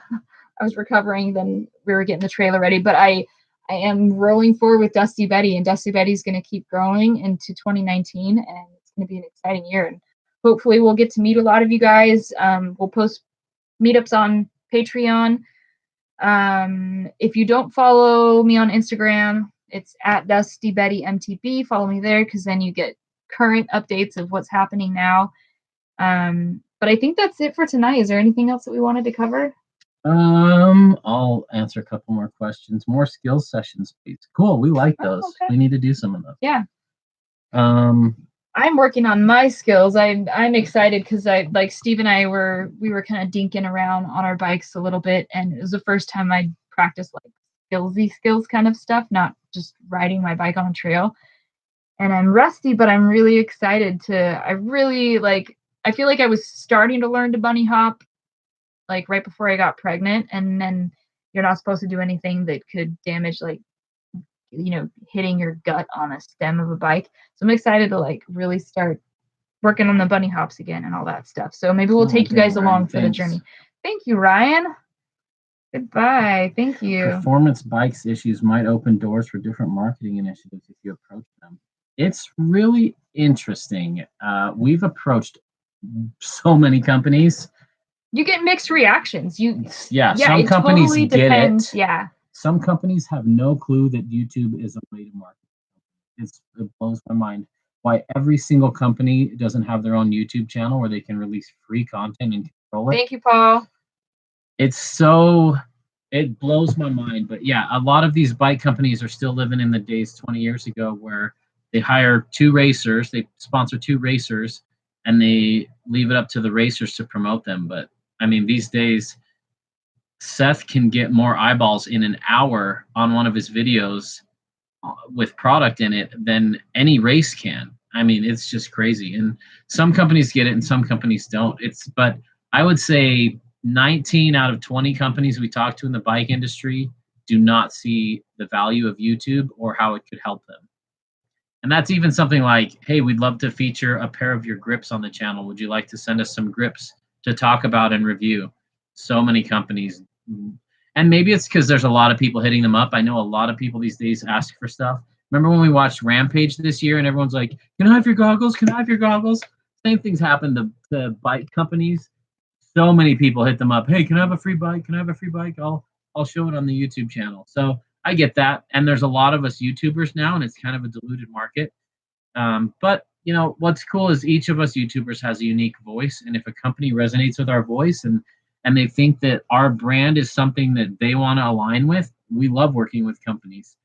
I was recovering, then we were getting the trailer ready, but I am rolling forward with Dusty Betty, and Dusty Betty's going to keep growing into 2019, and it's going to be an exciting year. And hopefully we'll get to meet a lot of you guys. We'll post meetups on Patreon. If you don't follow me on Instagram, it's at Dusty Betty MTB. Follow me there, because then you get current updates of what's happening now. But I think that's it for tonight. Is there anything else that we wanted to cover? I'll answer a couple more questions. More skills sessions, please. Cool. We like those. Okay. We need to do some of those. Yeah. I'm working on my skills. I'm excited because like Steve and I we were kind of dinking around on our bikes a little bit, and it was the first time I practiced like skills kind of stuff, not just riding my bike on a trail. And I'm rusty, but I'm really excited I feel like I was starting to learn to bunny hop like right before I got pregnant, and then you're not supposed to do anything that could damage, like, you know, hitting your gut on a stem of a bike. So I'm excited to like really start working on the bunny hops again and all that stuff. So maybe we'll take you guys along for the journey. Thank you, Ryan. Goodbye. Thank you. Performance bikes issues might open doors for different marketing initiatives if you approach them. It's really interesting. We've approached so many companies. You get mixed reactions. Some companies totally get depends. it. Yeah. Some companies have no clue that YouTube is a way to market. It blows my mind why every single company doesn't have their own YouTube channel where they can release free content and control it. Thank you, Paul. It blows my mind. But yeah, a lot of these bike companies are still living in the days 20 years ago where they hire 2 racers, they sponsor 2 racers, and they leave it up to the racers to promote them. But I mean, these days, Seth can get more eyeballs in an hour on one of his videos with product in it than any race can. I mean, it's just crazy. And some companies get it and some companies don't. But I would say 19 out of 20 companies we talk to in the bike industry do not see the value of YouTube or how it could help them. And that's even something like, hey, we'd love to feature a pair of your grips on the channel. Would you like to send us some grips to talk about and review? So many companies. And maybe it's because there's a lot of people hitting them up. I know a lot of people these days ask for stuff. Remember when we watched Rampage this year and everyone's like, can I have your goggles? Can I have your goggles? Same things happen to bike companies. So many people hit them up. Hey, can I have a free bike? Can I have a free bike? I'll show it on the YouTube channel. So I get that. And there's a lot of us YouTubers now, and it's kind of a diluted market. But, you know, what's cool is each of us YouTubers has a unique voice. And if a company resonates with our voice and they think that our brand is something that they want to align with, we love working with companies.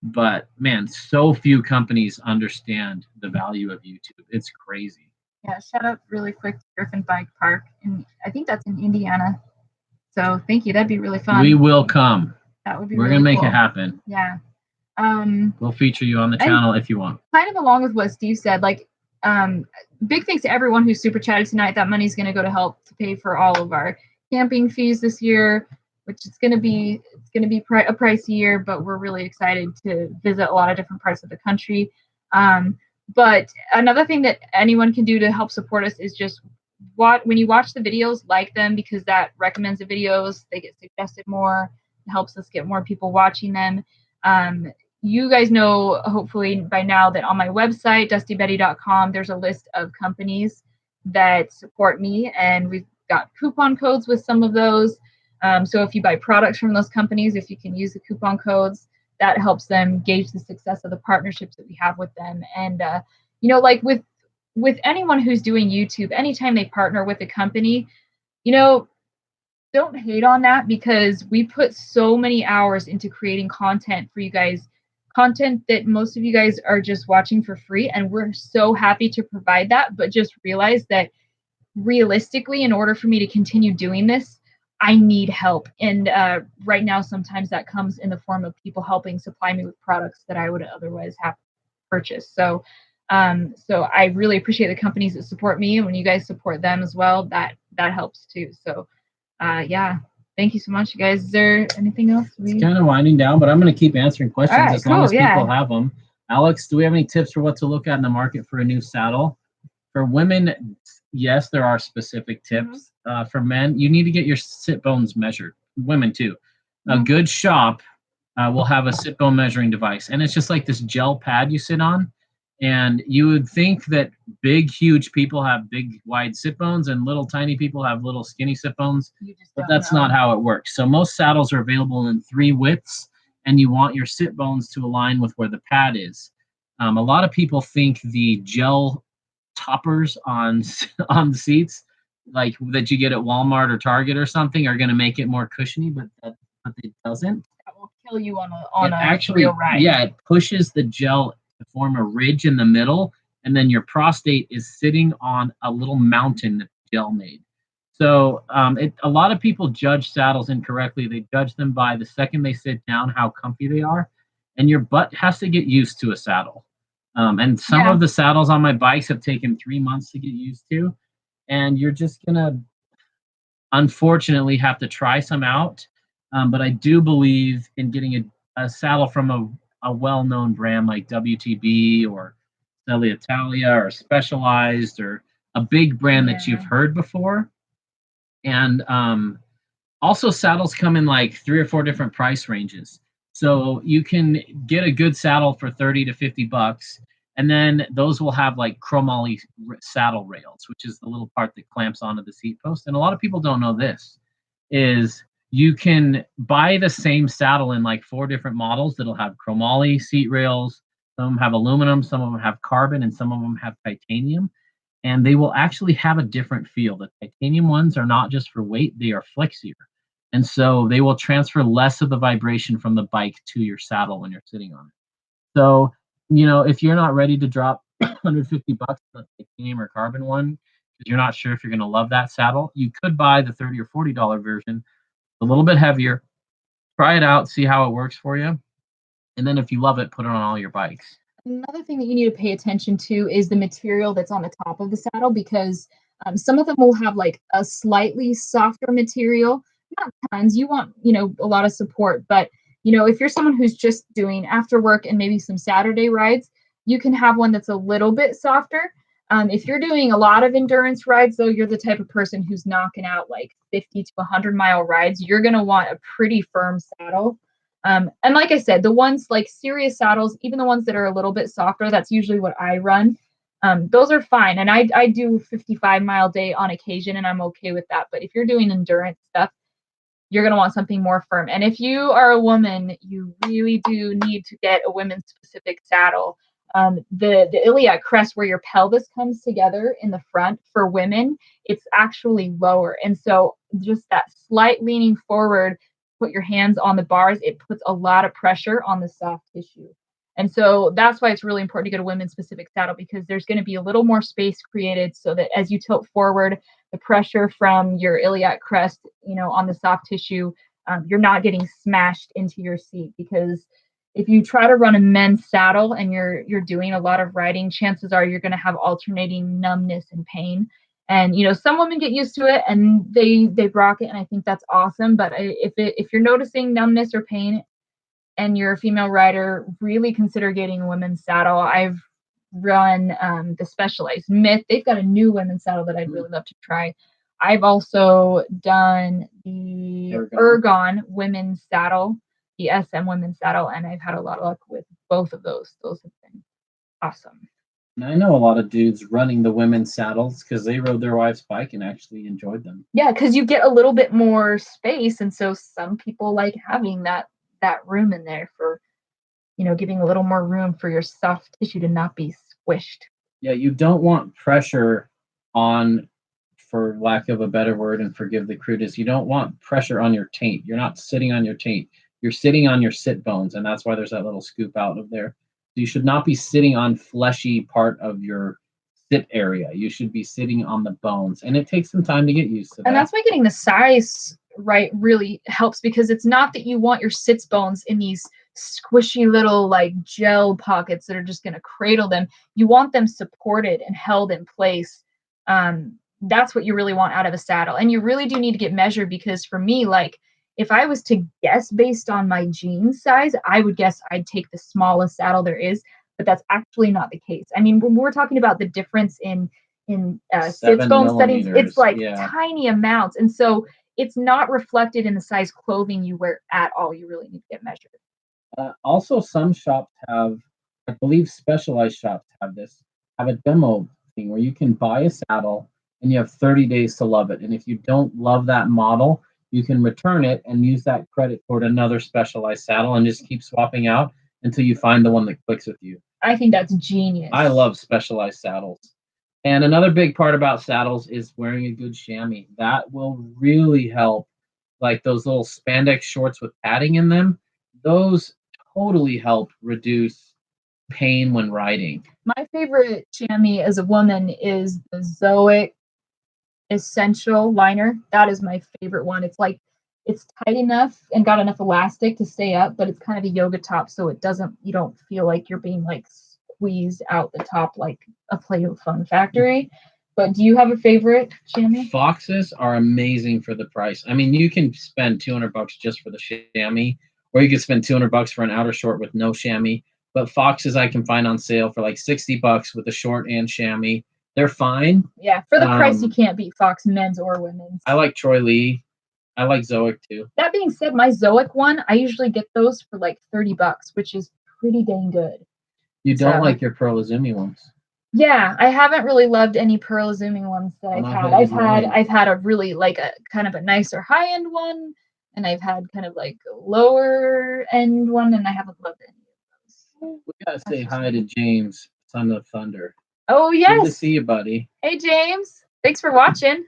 But, man, so few companies understand the value of YouTube. It's crazy. Yeah, shout out really quick to Griffin Bike Park. And I think that's in Indiana. So thank you. That'd be really fun. We will come. That would be We're really gonna make cool. it happen. Yeah. We'll feature you on the channel if you want. Kind of along with what Steve said, like, big thanks to everyone who super chatted tonight. That money's going to go to help to pay for all of our camping fees this year, which is going to be a pricey year, but we're really excited to visit a lot of different parts of the country. But another thing that anyone can do to help support us is just when you watch the videos, like them, because that recommends the videos. They get suggested more. It helps us get more people watching them. You guys know, hopefully by now, that on my website, dustybetty.com, there's a list of companies that support me, and we've got coupon codes with some of those. So if you buy products from those companies, if you can use the coupon codes, that helps them gauge the success of the partnerships that we have with them. And, like with anyone who's doing YouTube, anytime they partner with a company, don't hate on that, because we put so many hours into creating content for you guys, content that most of you guys are just watching for free, and we're so happy to provide that. But just realize that realistically, in order for me to continue doing this, I need help. And right now, sometimes that comes in the form of people helping supply me with products that I would otherwise have to purchase. So I really appreciate the companies that support me, and when you guys support them as well, that helps too. So yeah, thank you so much, you guys. Is there anything else? It's kind of winding down, but I'm going to keep answering questions as long as people have them. Alex, do we have any tips for what to look at in the market for a new saddle? For women, yes, there are specific tips. For men, you need to get your sit bones measured. Women too. A good shop will have a sit bone measuring device, and it's just like this gel pad you sit on. And you would think that big, huge people have big, wide sit bones, and little, tiny people have little, skinny sit bones. But that's not how it works. So most saddles are available in 3 widths, and you want your sit bones to align with where the pad is. A lot of people think the gel toppers on the seats, like that you get at Walmart or Target or something, are going to make it more cushiony, but it doesn't. That will kill you on a real ride. Yeah, it pushes the gel to form a ridge in the middle, and then your prostate is sitting on a little mountain that the gel made. So a lot of people judge saddles incorrectly. They judge them by the second they sit down, how comfy they are, and your butt has to get used to a saddle. And some of the saddles on my bikes have taken 3 months to get used to, and you're just gonna unfortunately have to try some out. But I do believe in getting a saddle from a well-known brand like WTB or Selle Italia or Specialized, or a big brand that you've heard before. And also, saddles come in like 3 or 4 different price ranges. So you can get a good saddle for $30 to $50, and then those will have like chromoly saddle rails, which is the little part that clamps onto the seat post. And a lot of people don't know this, is you can buy the same saddle in like 4 different models that'll have chromoly seat rails. Some of them have aluminum, some of them have carbon, and some of them have titanium. And they will actually have a different feel. The titanium ones are not just for weight, they are flexier. And so they will transfer less of the vibration from the bike to your saddle when you're sitting on it. So, if you're not ready to drop $150 on a titanium or carbon one, because you're not sure if you're going to love that saddle, you could buy the $30 or $40 version, a little bit heavier. Try it out, see how it works for you. And then if you love it, put it on all your bikes. Another thing that you need to pay attention to is the material that's on the top of the saddle, because some of them will have like a slightly softer material. Not tons. You want, a lot of support, but if you're someone who's just doing after work and maybe some Saturday rides, you can have one that's a little bit softer. If you're doing a lot of endurance rides, though, you're the type of person who's knocking out like 50 to 100-mile rides, you're going to want a pretty firm saddle. And like I said, the ones like serious saddles, even the ones that are a little bit softer, that's usually what I run. Those are fine. And I do 55-mile day on occasion, and I'm okay with that. But if you're doing endurance stuff, you're going to want something more firm. And if you are a woman, you really do need to get a women's specific saddle. The iliac crest, where your pelvis comes together in the front, for women, it's actually lower. And so just that slight leaning forward, put your hands on the bars, it puts a lot of pressure on the soft tissue. And so that's why it's really important to get a women's specific saddle, because there's going to be a little more space created so that as you tilt forward, the pressure from your iliac crest, on the soft tissue you're not getting smashed into your seat. Because if you try to run a men's saddle and you're doing a lot of riding, chances are you're going to have alternating numbness and pain. And some women get used to it and they rock it, and I think that's awesome. But if you're noticing numbness or pain and you're a female rider, really consider getting a women's saddle. I've run the Specialized Myth. They've got a new women's saddle that I'd really love to try. I've also done the Ergon women's saddle, the SM women's saddle, and I've had a lot of luck with both of those. Those have been awesome. And I know a lot of dudes running the women's saddles because they rode their wife's bike and actually enjoyed them. Yeah, because you get a little bit more space, and so some people like having that room in there for, giving a little more room for your soft tissue to not be squished. Yeah, you don't want pressure on, for lack of a better word, and forgive the crudeness, you don't want pressure on your taint. You're not sitting on your taint. You're sitting on your sit bones, and that's why there's that little scoop out of there. You should not be sitting on fleshy part of your sit area. You should be sitting on the bones, and it takes some time to get used to that. And that's why getting the size right really helps, because it's not that you want your sits bones in these squishy little like gel pockets that are just going to cradle them. You want them supported and held in place. That's what you really want out of a saddle. And you really do need to get measured, because for me, like, if I was to guess based on my jeans size, I would guess I'd take the smallest saddle there is, but that's actually not the case. I mean, when we're talking about the difference in sits bone settings, it's like tiny amounts. And so it's not reflected in the size clothing you wear at all. You really need to get measured. Also, some shops have, I believe Specialized shops have a demo thing where you can buy a saddle and you have 30 days to love it. And if you don't love that model, you can return it and use that credit toward another Specialized saddle and just keep swapping out until you find the one that clicks with you. I think that's genius. I love Specialized saddles. And another big part about saddles is wearing a good chamois. That will really help. Like those little spandex shorts with padding in them, those totally help reduce pain when riding. My favorite chamois as a woman is the Zoic Essential Liner. That is my favorite one. It's like, it's tight enough and got enough elastic to stay up, but it's kind of a yoga top, so you don't feel like you're being like squeezed out the top like a Play-Doh Fun Factory. But do you have a favorite chamois? Foxes are amazing for the price. I mean, you can spend $200 just for the chamois, or you can spend $200 for an outer short with no chamois. But Foxes I can find on sale for like $60 with the short and chamois. They're fine. Yeah, for the price, you can't beat Fox men's or women's. I like Troy Lee. I like Zoic too. That being said, my Zoic one, I usually get those for like $30, which is pretty dang good. You don't like your Pearl Izumi ones? Yeah, I haven't really loved any Pearl Izumi ones that I've had. I've had a really like a kind of a nicer high end one, and I've had kind of like a lower end one, and I haven't loved any of those. We gotta say hi to James, Son of Thunder. Oh yes. Good to see you, buddy. Hey James, thanks for watching.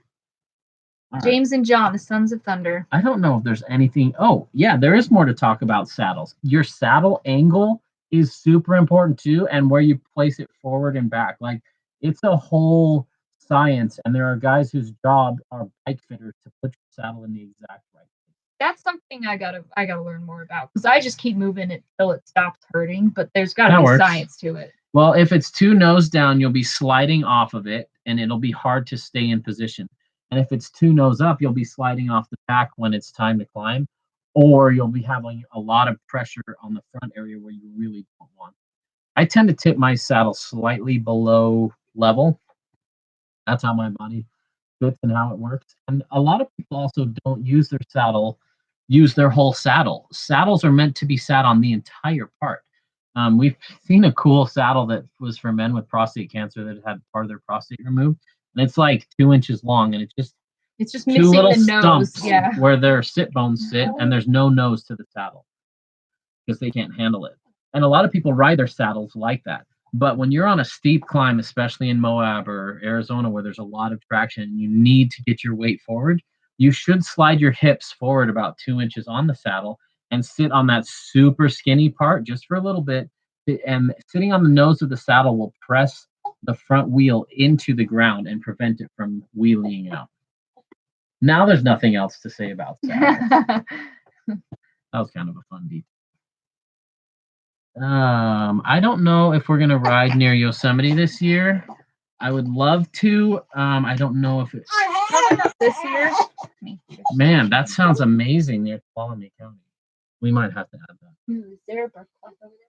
James and John, the Sons of Thunder. I don't know if there's anything. Oh, yeah, there is more to talk about saddles. Your saddle angle is super important too, and where you place it forward and back. Like, it's a whole science, and there are guys whose job are bike fitters to put your saddle in the exact right place. That's something I gotta learn more about, because I just keep moving it till it stops hurting, but there's gotta be science to it. Well, if it's too nose down, you'll be sliding off of it, and it'll be hard to stay in position. And if it's too nose up, you'll be sliding off the back when it's time to climb, or you'll be having a lot of pressure on the front area where you really don't want. I tend to tip my saddle slightly below level. That's how my body fits and how it works. And a lot of people also don't use their whole saddle. Saddles are meant to be sat on the entire part. We've seen a cool saddle that was for men with prostate cancer that had part of their prostate removed. And it's like 2 inches long, and it's just missing two little the nose, stumps where their sit bones sit, and there's no nose to the saddle because they can't handle it. And a lot of people ride their saddles like that. But when you're on a steep climb, especially in Moab or Arizona, where there's a lot of traction, and you need to get your weight forward, you should slide your hips forward about 2 inches on the saddle and sit on that super skinny part just for a little bit. And sitting on the nose of the saddle will press the front wheel into the ground and prevent it from wheeling out. Now there's nothing else to say about saddles. That was kind of a fun detail. I don't know if we're gonna ride near Yosemite this year. I would love to. I don't know if it. Probably not this year. Man, that sounds amazing near Tuolumne County. We might have to add that. Is there a bird clock over there?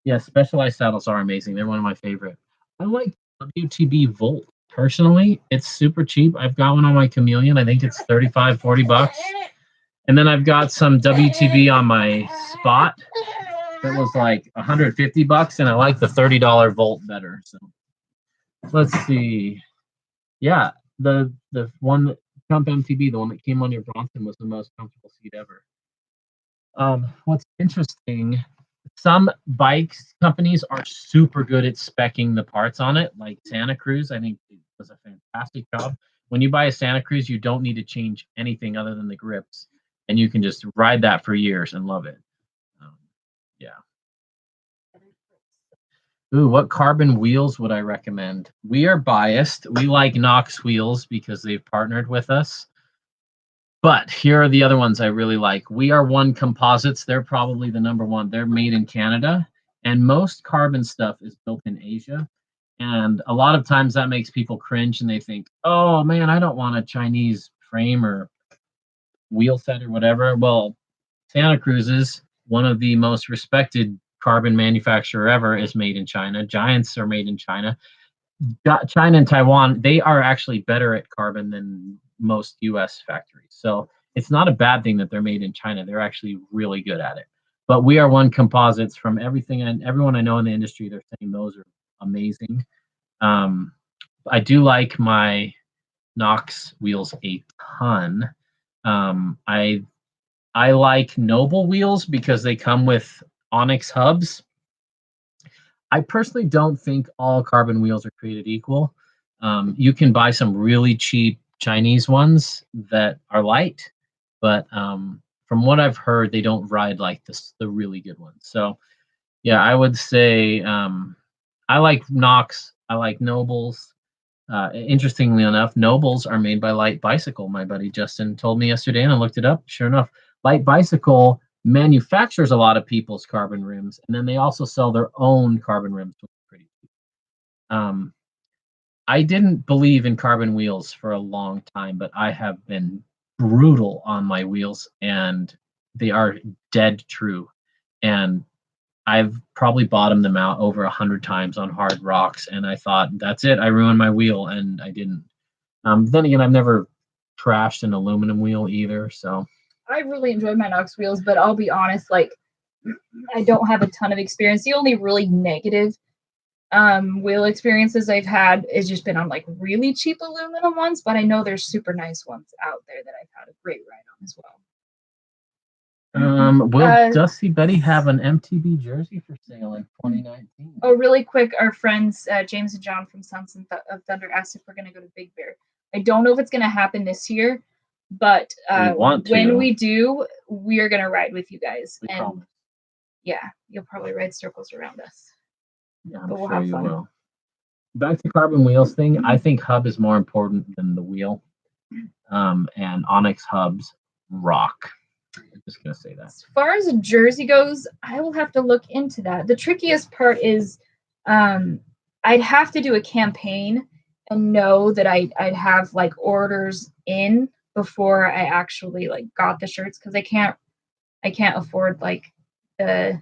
Yeah, Specialized saddles are amazing. They're one of my favorite. I like WTB Volt personally. It's super cheap. I've got one on my Chameleon. I think it's 35, 40 bucks. And then I've got some WTB on my Spot that was like 150 bucks, and I like the $30 Volt better. So let's see. Yeah, the one that Trump MTB, the one that came on your Bronson, was the most comfortable seat ever. What's interesting, some bikes companies are super good at speccing the parts on it, like Santa Cruz. I think it does a fantastic job. When you buy a Santa Cruz, you don't need to change anything other than the grips, and you can just ride that for years and love it. Yeah. Ooh, what carbon wheels would I recommend? We are biased. We like Knox wheels because they've partnered with us. But here are the other ones I really like. We Are One Composites. They're probably the number one. They're made in Canada. And most carbon stuff is built in Asia. And a lot of times that makes people cringe and they think, oh man, I don't want a Chinese frame or wheel set or whatever. Well, Santa Cruz's, one of the most respected carbon manufacturer ever, is made in China. Giants are made in China. China and Taiwan, they are actually better at carbon than most US factories. So it's not a bad thing that they're made in China. They're actually really good at it. But We Are One Composites, from everything and everyone I know in the industry, they're saying those are amazing. I do like my Knox wheels a ton. I like Noble wheels because they come with Onyx hubs. I personally don't think all carbon wheels are created equal. You can buy some really cheap Chinese ones that are light, but from what I've heard, they don't ride like the really good ones. So yeah, I would say I like Knox. I like Nobles. Interestingly enough, Nobles are made by Light Bicycle. My buddy Justin told me yesterday, and I looked it up. Sure enough, Light Bicycle manufactures a lot of people's carbon rims, and then they also sell their own carbon rims, which is pretty cheap. I didn't believe in carbon wheels for a long time, but I have been brutal on my wheels, and they are dead true. And I've probably bottomed them out over 100 times on hard rocks, and I thought, that's it, I ruined my wheel, and I didn't. Then again, I've never trashed an aluminum wheel either, so. I really enjoyed my Knox wheels, but I'll be honest, like, I don't have a ton of experience. The only really negative wheel experiences I've had has just been on like really cheap aluminum ones, but I know there's super nice ones out there that I've had a great ride on as well. Will Dusty Betty have an MTB jersey for sale in 2019? Oh, really quick, our friends James and John from Sons of Thunder asked if we're going to go to Big Bear. I don't know if it's going to happen this year, but when we do, we are going to ride with you guys. And promise. Yeah, you'll probably ride circles around us. Yeah, I'm sure you will. Back to carbon wheels thing, I think hub is more important than the wheel. And Onyx hubs rock. I'm just gonna say that. As far as a jersey goes, I will have to look into that. The trickiest part is I'd have to do a campaign and know that I'd have like orders in before I actually like got the shirts, because I can't afford like to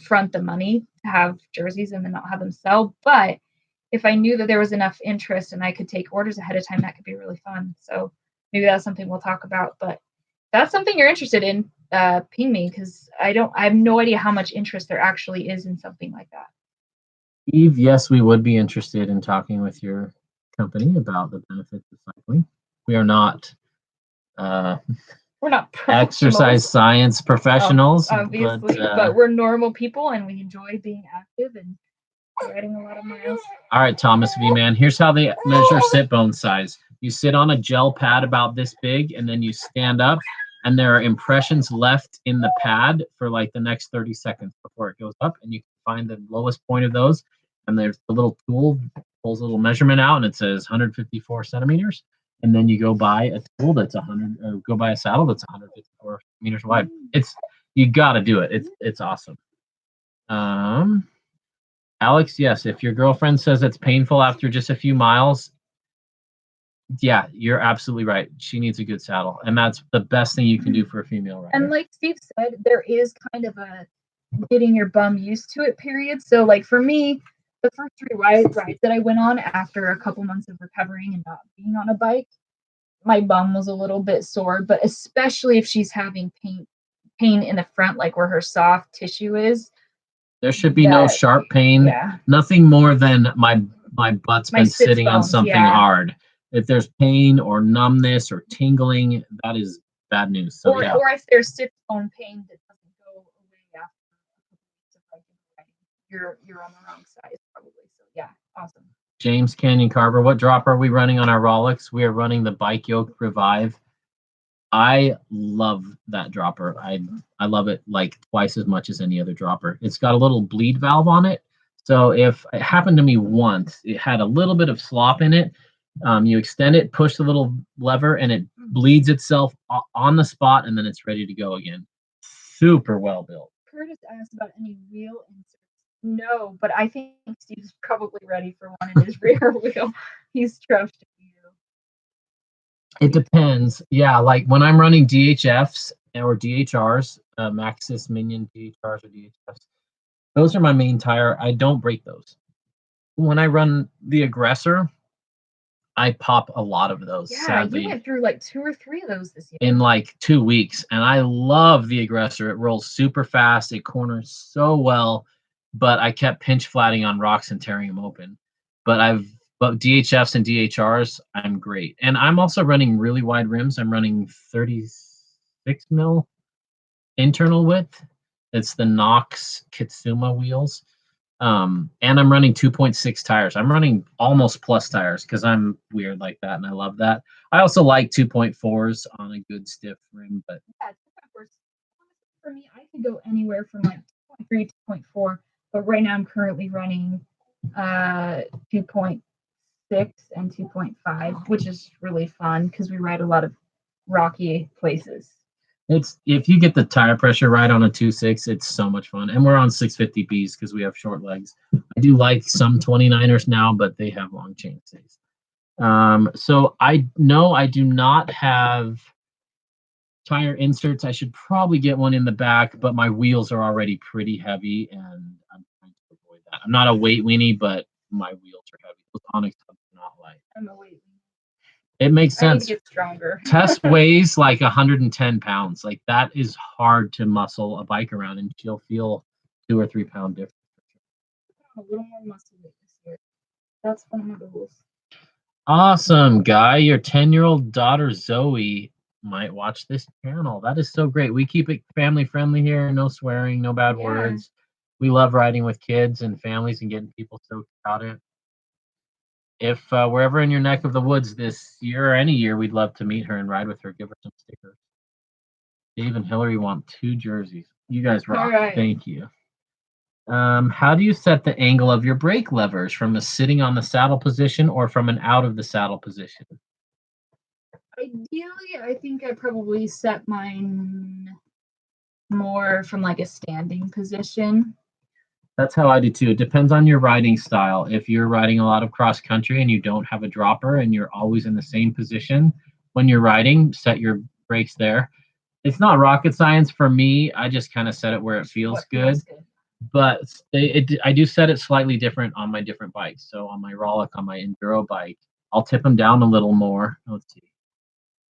front the money to have jerseys and then not have them sell. But if I knew that there was enough interest and I could take orders ahead of time, that could be really fun. So maybe that's something we'll talk about. But that's something you're interested in, ping me, because I have no idea how much interest there actually is in something like that. Eve, yes, we would be interested in talking with your company about the benefits of cycling. We are not we're not exercise science professionals, obviously, but we're normal people and we enjoy being active and riding a lot of miles. All right, Thomas V, man, here's how they measure sit bone size. You sit on a gel pad about this big, and then you stand up, and there are impressions left in the pad for like the next 30 seconds before it goes up, and you can find the lowest point of those, and there's the little tool pulls a little measurement out, and it says 154 centimeters, and then you go buy a tool that's 100, or go buy a saddle that's 154 meters wide. You got to do it. It's awesome. Alex, yes, if your girlfriend says it's painful after just a few miles, yeah, you're absolutely right. She needs a good saddle, and that's the best thing you can do for a female rider. And like Steve said, there is kind of a getting your bum used to it period. So like for me, the first 3 rides that I went on after a couple months of recovering and not being on a bike, my bum was a little bit sore, but especially if she's having pain in the front, like where her soft tissue is. There should be no sharp pain. Yeah. Nothing more than my butt's been sitting bones, on something hard. If there's pain or numbness or tingling, that is bad news. So or if there's sit bone pain that doesn't go away after a couple weeks of riding, you're on the wrong side probably. So yeah, awesome. James Canyon Carver, what drop are we running on our Rolex? We are running the Bike Yoke Revive. I love that dropper. I love it like twice as much as any other dropper. It's got a little bleed valve on it. So if it happened to me once, it had a little bit of slop in it. You extend it, push the little lever, and it bleeds itself on the spot, and then it's ready to go again. Super well built. Curtis asked about any wheel inserts. No, but I think Steve's probably ready for one in his rear wheel. He's trusting you. It depends. Yeah, like when I'm running DHFs or DHRs, Maxxis Minion DHRs or DHFs, those are my main tire. I don't break those. When I run the Aggressor, I pop a lot of those. Yeah, sadly. You went through like 2 or 3 of those this year. In like 2 weeks, and I love the Aggressor. It rolls super fast. It corners so well, but I kept pinch flatting on rocks and tearing them open. But DHFs and DHRs, I'm great. And I'm also running really wide rims. I'm running 36 mil internal width. It's the Nox Kitsuma wheels. And I'm running 2.6 tires. I'm running almost plus tires because I'm weird like that, and I love that. I also like 2.4s on a good stiff rim, but yeah, 2.4s. For me, I could go anywhere from like 2.3 to 2.4, but right now I'm currently running 2.6 and 2.5, which is really fun because we ride a lot of rocky places. it's if you get the tire pressure right on a 2.6, it's so much fun. And we're on 650Bs because we have short legs. I do like some 29ers now, but they have long chainstays. So I do not have tire inserts. I should probably get one in the back, but my wheels are already pretty heavy, and I'm trying to avoid that. I'm not a weight weenie, but my wheels are heavy. Those Onyx tubs are not light. I'm a weight weenie. It makes I need sense. to get stronger. Tess weighs like 110 pounds. Like that is hard to muscle a bike around, and she'll feel 2 or 3 pound difference. A little more muscle weight this year. That's one of my goals. Awesome, Guy. Your 10-year-old daughter Zoe might watch this channel. That is so great. We keep it family friendly here. No swearing, no bad words. We love riding with kids and families and getting people stoked about it. If we're ever in your neck of the woods this year or any year, we'd love to meet her and ride with her. Give her some stickers. Dave and Hillary want 2 jerseys. You guys rock. All right. Thank you. How do you set the angle of your brake levers, from a sitting on the saddle position or from an out of the saddle position? Ideally, I think I probably set mine more from like a standing position. That's how I do too. It depends on your riding style. If you're riding a lot of cross country and you don't have a dropper and you're always in the same position when you're riding, set your brakes there. It's not rocket science for me. I just kind of set it where it feels good. But I do set it slightly different on my different bikes. So on my Rollick, on my Enduro bike, I'll tip them down a little more. Let's see.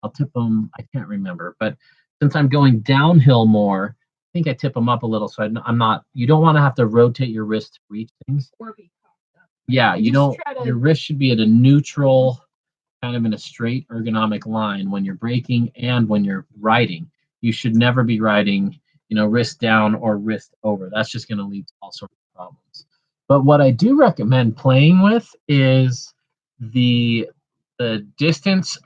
I'll tip them, I can't remember. But since I'm going downhill more, I think I tip them up a little, so I'm not. You don't want to have to rotate your wrist to reach things. Or be cocked up. Yeah, you don't. Your wrist should be at a neutral, kind of in a straight ergonomic line when you're braking and when you're riding. You should never be riding, wrist down or wrist over. That's just going to lead to all sorts of problems. But what I do recommend playing with is the distance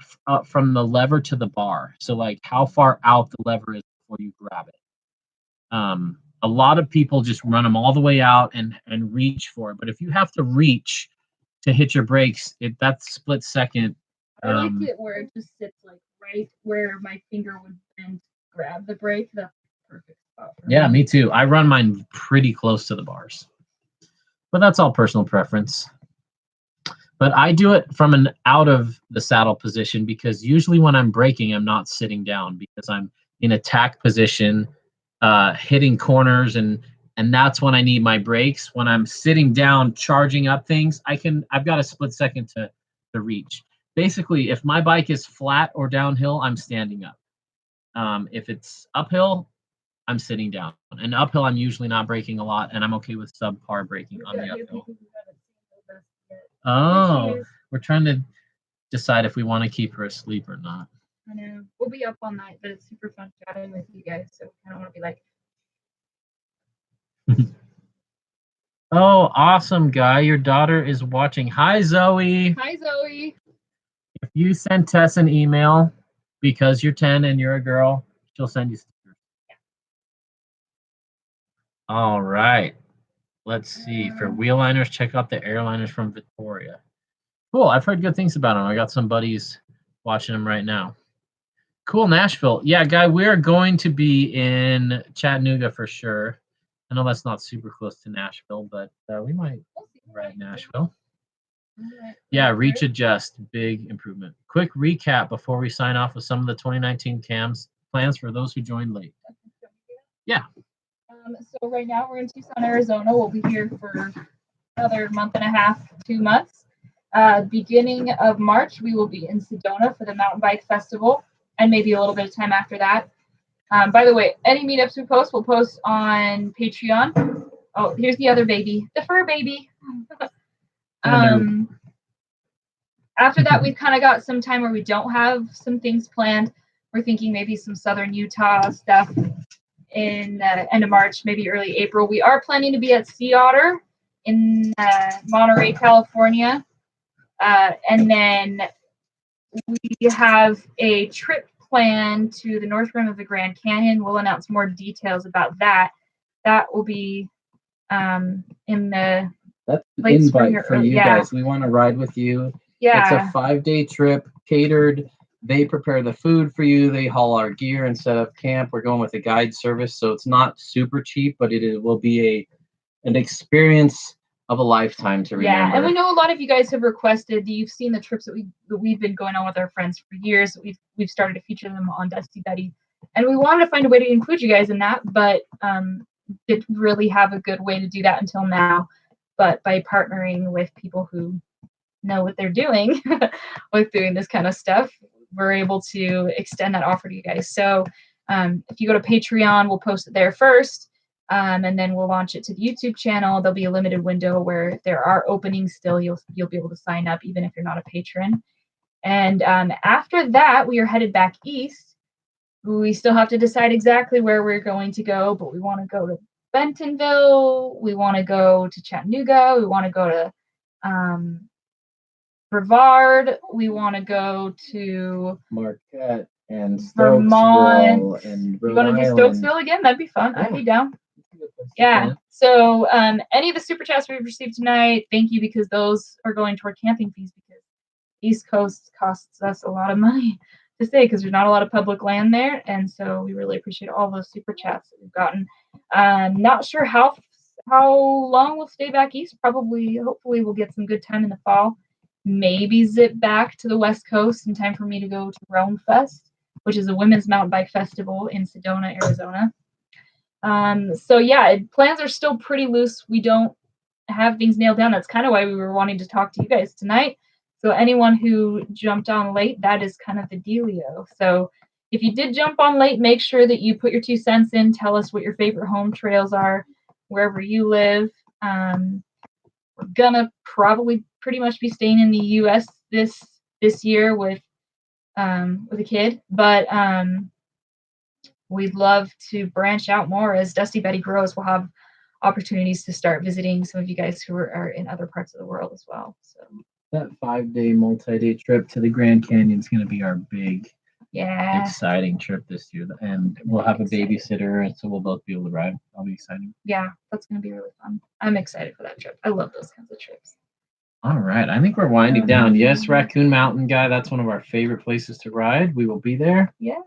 from the lever to the bar. So like how far out the lever is before you grab it. A lot of people just run them all the way out and reach for it. But if you have to reach to hit your brakes, that split second I like Um, it where it just sits like right where my finger would bend, grab the brake. That's the perfect spot for Yeah, me too. I run mine pretty close to the bars, but that's all personal preference. But I do it from an out of the saddle position because usually when I'm braking, I'm not sitting down because I'm in attack position, hitting corners, and that's when I need my brakes. When I'm sitting down, charging up things, I've got a split second to reach. Basically, if my bike is flat or downhill, I'm standing up. If it's uphill, I'm sitting down. And uphill, I'm usually not braking a lot, and I'm okay with subpar braking on the uphill. Oh, we're trying to decide if we want to keep her asleep or not. I know. We'll be up all night, but it's super fun chatting with you guys. So I don't want to be like, Oh, awesome, Guy. Your daughter is watching. Hi, Zoe. hi, Zoe. If you send Tess an email because you're 10 and you're a girl, she'll send you stickers. All right. Let's see. For wheel liners, check out the airliners from Victoria. Cool. I've heard good things about them. I got some buddies watching them right now. Cool, Nashville. Yeah, Guy, we are going to be in Chattanooga for sure. I know that's not super close to Nashville, but we might ride Nashville. Yeah, reach adjust, big improvement. Quick recap before we sign off with some of the 2019 CAMS plans for those who joined late. Yeah. So right now we're in Tucson, Arizona. We'll be here for another month and a half, 2 months. Beginning of March, we will be in Sedona for the Mountain Bike Festival, and maybe a little bit of time after that. By the way, any meetups we post, we'll post on Patreon. Oh, here's the other baby, the fur baby. After that, we've kind of got some time where we don't have some things planned. We're thinking maybe some Southern Utah stuff in end of March, maybe early April. We are planning to be at Sea Otter in Monterey, California. And then we have a trip planned to the North Rim of the Grand Canyon. We'll announce more details about that. That will be in the That's an late spring invite or for early- you yeah. guys. We want to ride with you. yeah. It's a 5-day trip, catered. They prepare the food for you. They haul our gear and set up camp. We're going with a guide service, so it's not super cheap, but will be an experience of a lifetime to remember. Yeah, and we know a lot of you guys have requested. You've seen the trips that we've been going on with our friends for years. We've started to feature them on Dusty Betty, and we wanted to find a way to include you guys in that, but didn't really have a good way to do that until now. But by partnering with people who know what they're doing with doing this kind of stuff, we're able to extend that offer to you guys. So if you go to Patreon, we'll post it there first. And then we'll launch it to the YouTube channel. There'll be a limited window where there are openings still. You'll be able to sign up even if you're not a patron. And after that, we are headed back east. We still have to decide exactly where we're going to go, but we want to go to Bentonville. We want to go to Chattanooga. We want to go to Brevard. We want to go to Marquette and Vermont. Stokesville and You Rhode want to do Island. Stokesville again? That'd be fun. I'd Yeah. be down. That's a good place to Yeah. camp. So any of the super chats we've received tonight, thank you, because those are going toward camping fees, because East Coast costs us a lot of money to stay because there's not a lot of public land there. And so we really appreciate all those super chats that we've gotten. Not sure how long we'll stay back east. Hopefully we'll get some good time in the fall. Maybe zip back to the West Coast in time for me to go to Rome Fest, which is a women's mountain bike festival in Sedona, Arizona. So yeah, plans are still pretty loose. We don't have things nailed down. That's kind of why we were wanting to talk to you guys tonight. So anyone who jumped on late, that is kind of the dealio. So if you did jump on late, make sure that you put your 2 cents in. Tell us what your favorite home trails are, wherever you live. We're gonna probably pretty much be staying in the U.S. this year with a kid, but we'd love to branch out more as Dusty Betty grows. We'll have opportunities to start visiting some of you guys who are in other parts of the world as well. So That 5-day multi-day trip to the Grand Canyon is going to be our big, yeah, exciting trip this year. And we'll have a babysitter, and so we'll both be able to ride. That'll be exciting. yeah, that's gonna be really fun. I'm excited for that trip. I love those kinds of trips. All right, I think we're winding down. Yes, Raccoon Mountain, guy, that's one of our favorite places to ride. We will be there. Yeah.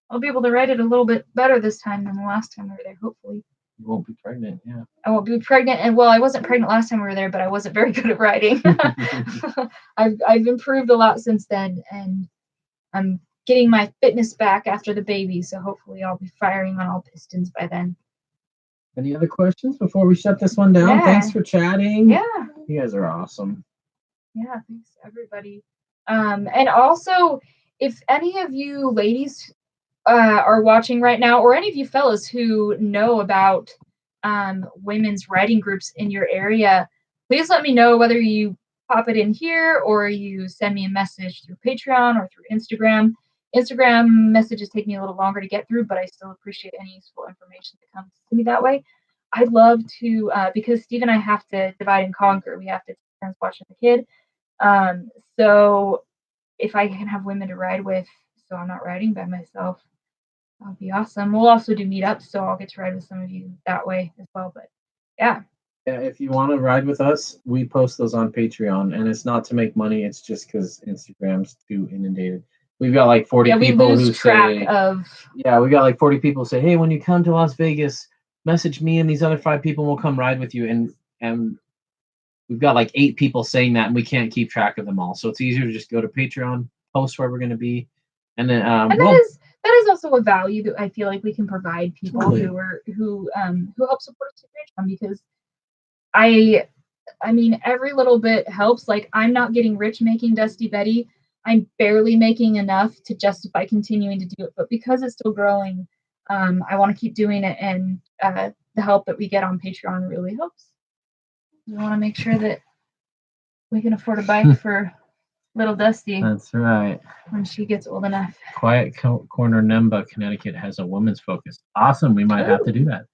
I'll be able to ride it a little bit better this time than the last time we were there, hopefully. You won't be pregnant, yeah. I won't be pregnant, and well, I wasn't pregnant last time we were there, but I wasn't very good at riding. I've improved a lot since then, and I'm getting my fitness back after the baby, so hopefully I'll be firing on all pistons by then. Any other questions before we shut this one down? Yeah. Thanks for chatting. Yeah. You guys are awesome. Yeah, thanks everybody. And also, if any of you ladies are watching right now, or any of you fellas who know about women's riding groups in your area, please let me know, whether you pop it in here or you send me a message through Patreon or through Instagram. Instagram messages take me a little longer to get through, but I still appreciate any useful information that comes to me that way. I'd love to, because Steve and I have to divide and conquer. We have to turns watching the kid. So if I can have women to ride with, so I'm not riding by myself, that'll be awesome. We'll also do meetups, so I'll get to ride with some of you that way as well. But yeah. Yeah, if you want to ride with us, we post those on Patreon, and it's not to make money. It's just because Instagram's too inundated. We've got like 40 people we who lose track say, of. yeah, we got like 40 people say, hey, when you come to Las Vegas, message me and these other 5 people, and we'll come ride with you. And we've got like 8 people saying that, and we can't keep track of them all. So it's easier to just go to Patreon, post where we're going to be, and then And that is also a value that I feel like we can provide people Totally. who help support us on Patreon, because I mean, every little bit helps. Like, I'm not getting rich making Dusty Betty. I'm barely making enough to justify continuing to do it, but because it's still growing, I want to keep doing it, and the help that we get on Patreon really helps. We want to make sure that we can afford a bike for little Dusty That's right. when she gets old enough. Quiet Corner, Nemba, Connecticut has a women's focus. Awesome. We might have to do that.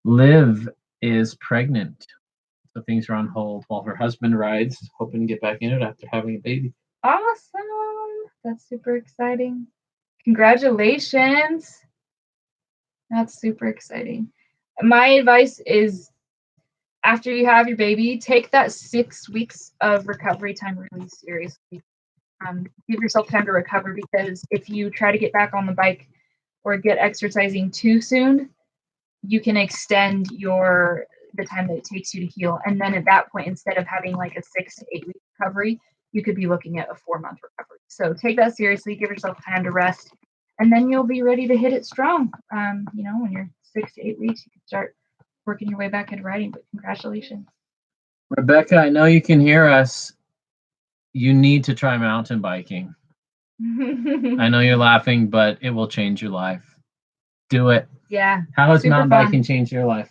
Liv is pregnant, so things are on hold while her husband rides, hoping to get back in it after having a baby. Awesome. That's super exciting. Congratulations. That's super exciting. My advice is, after you have your baby, take that 6 weeks of recovery time really seriously. Give yourself time to recover, because if you try to get back on the bike or get exercising too soon, you can extend the time that it takes you to heal. And then at that point, instead of having like a 6 to 8 week recovery, you could be looking at a 4-month recovery. So take that seriously, give yourself time to rest, and then you'll be ready to hit it strong. When you're 6 to 8 weeks, you can start working your way back into riding. But congratulations. Rebecca, I know you can hear us. You need to try mountain biking. I know you're laughing, but it will change your life. Do it. Yeah. How has Super mountain fun. biking changed your life?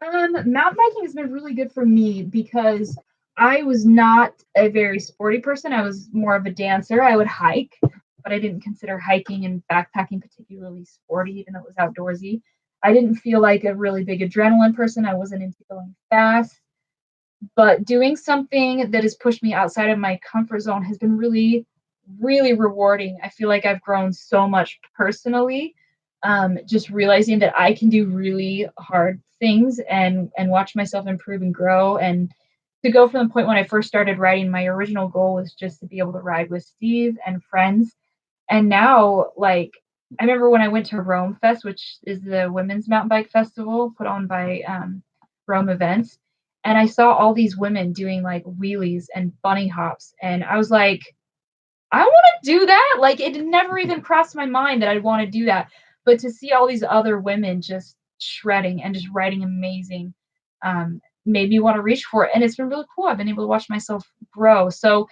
Mountain biking has been really good for me, because I was not a very sporty person. I was more of a dancer. I would hike, but I didn't consider hiking and backpacking particularly sporty, even though it was outdoorsy. I didn't feel like a really big adrenaline person. I wasn't into going fast. But doing something that has pushed me outside of my comfort zone has been really, really rewarding. I feel like I've grown so much personally, just realizing that I can do really hard things and watch myself improve and grow. And to go from the point when I first started riding, my original goal was just to be able to ride with Steve and friends. And now, like, I remember when I went to Rome Fest, which is the women's mountain bike festival put on by Rome Events, and I saw all these women doing like wheelies and bunny hops, and I was like, I want to do that. Like, it never even crossed my mind that I'd want to do that. But to see all these other women just shredding and just riding amazing, made me want to reach for it. And it's been really cool. I've been able to watch myself grow. So,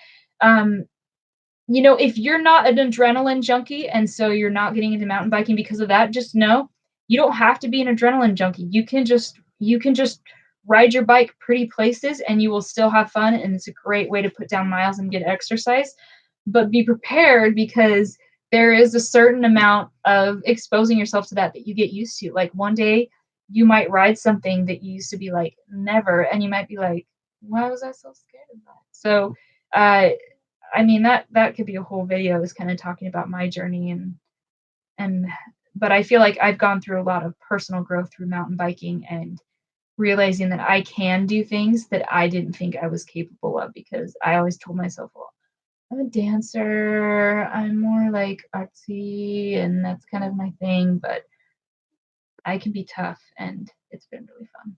if you're not an adrenaline junkie and so you're not getting into mountain biking because of that, just know you don't have to be an adrenaline junkie. You can just ride your bike pretty places and you will still have fun. And it's a great way to put down miles and get exercise. But be prepared, because there is a certain amount of exposing yourself to that you get used to. Like, one day you might ride something that you used to be like, never. And you might be like, why was I so scared of that? So, that could be a whole video, is kind of talking about my journey but I feel like I've gone through a lot of personal growth through mountain biking and realizing that I can do things that I didn't think I was capable of, because I always told myself, well, I'm a dancer, I'm more like artsy, and that's kind of my thing, but I can be tough, and it's been really fun.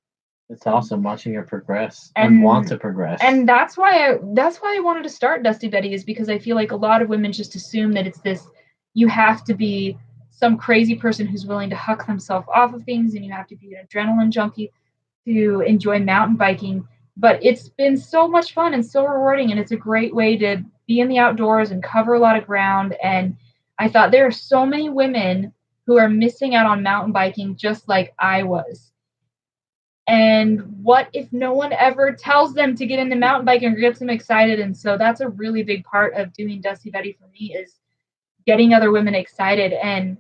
It's awesome watching her progress and want to progress. And that's why I wanted to start Dusty Betty, is because I feel like a lot of women just assume that it's this, you have to be some crazy person who's willing to huck themselves off of things, and you have to be an adrenaline junkie to enjoy mountain biking. But it's been so much fun and so rewarding, and it's a great way to be in the outdoors and cover a lot of ground. And I thought there are so many women who are missing out on mountain biking just like I was. And what if no one ever tells them to get into mountain biking or gets them excited? And so that's a really big part of doing Dusty Betty for me, is getting other women excited. And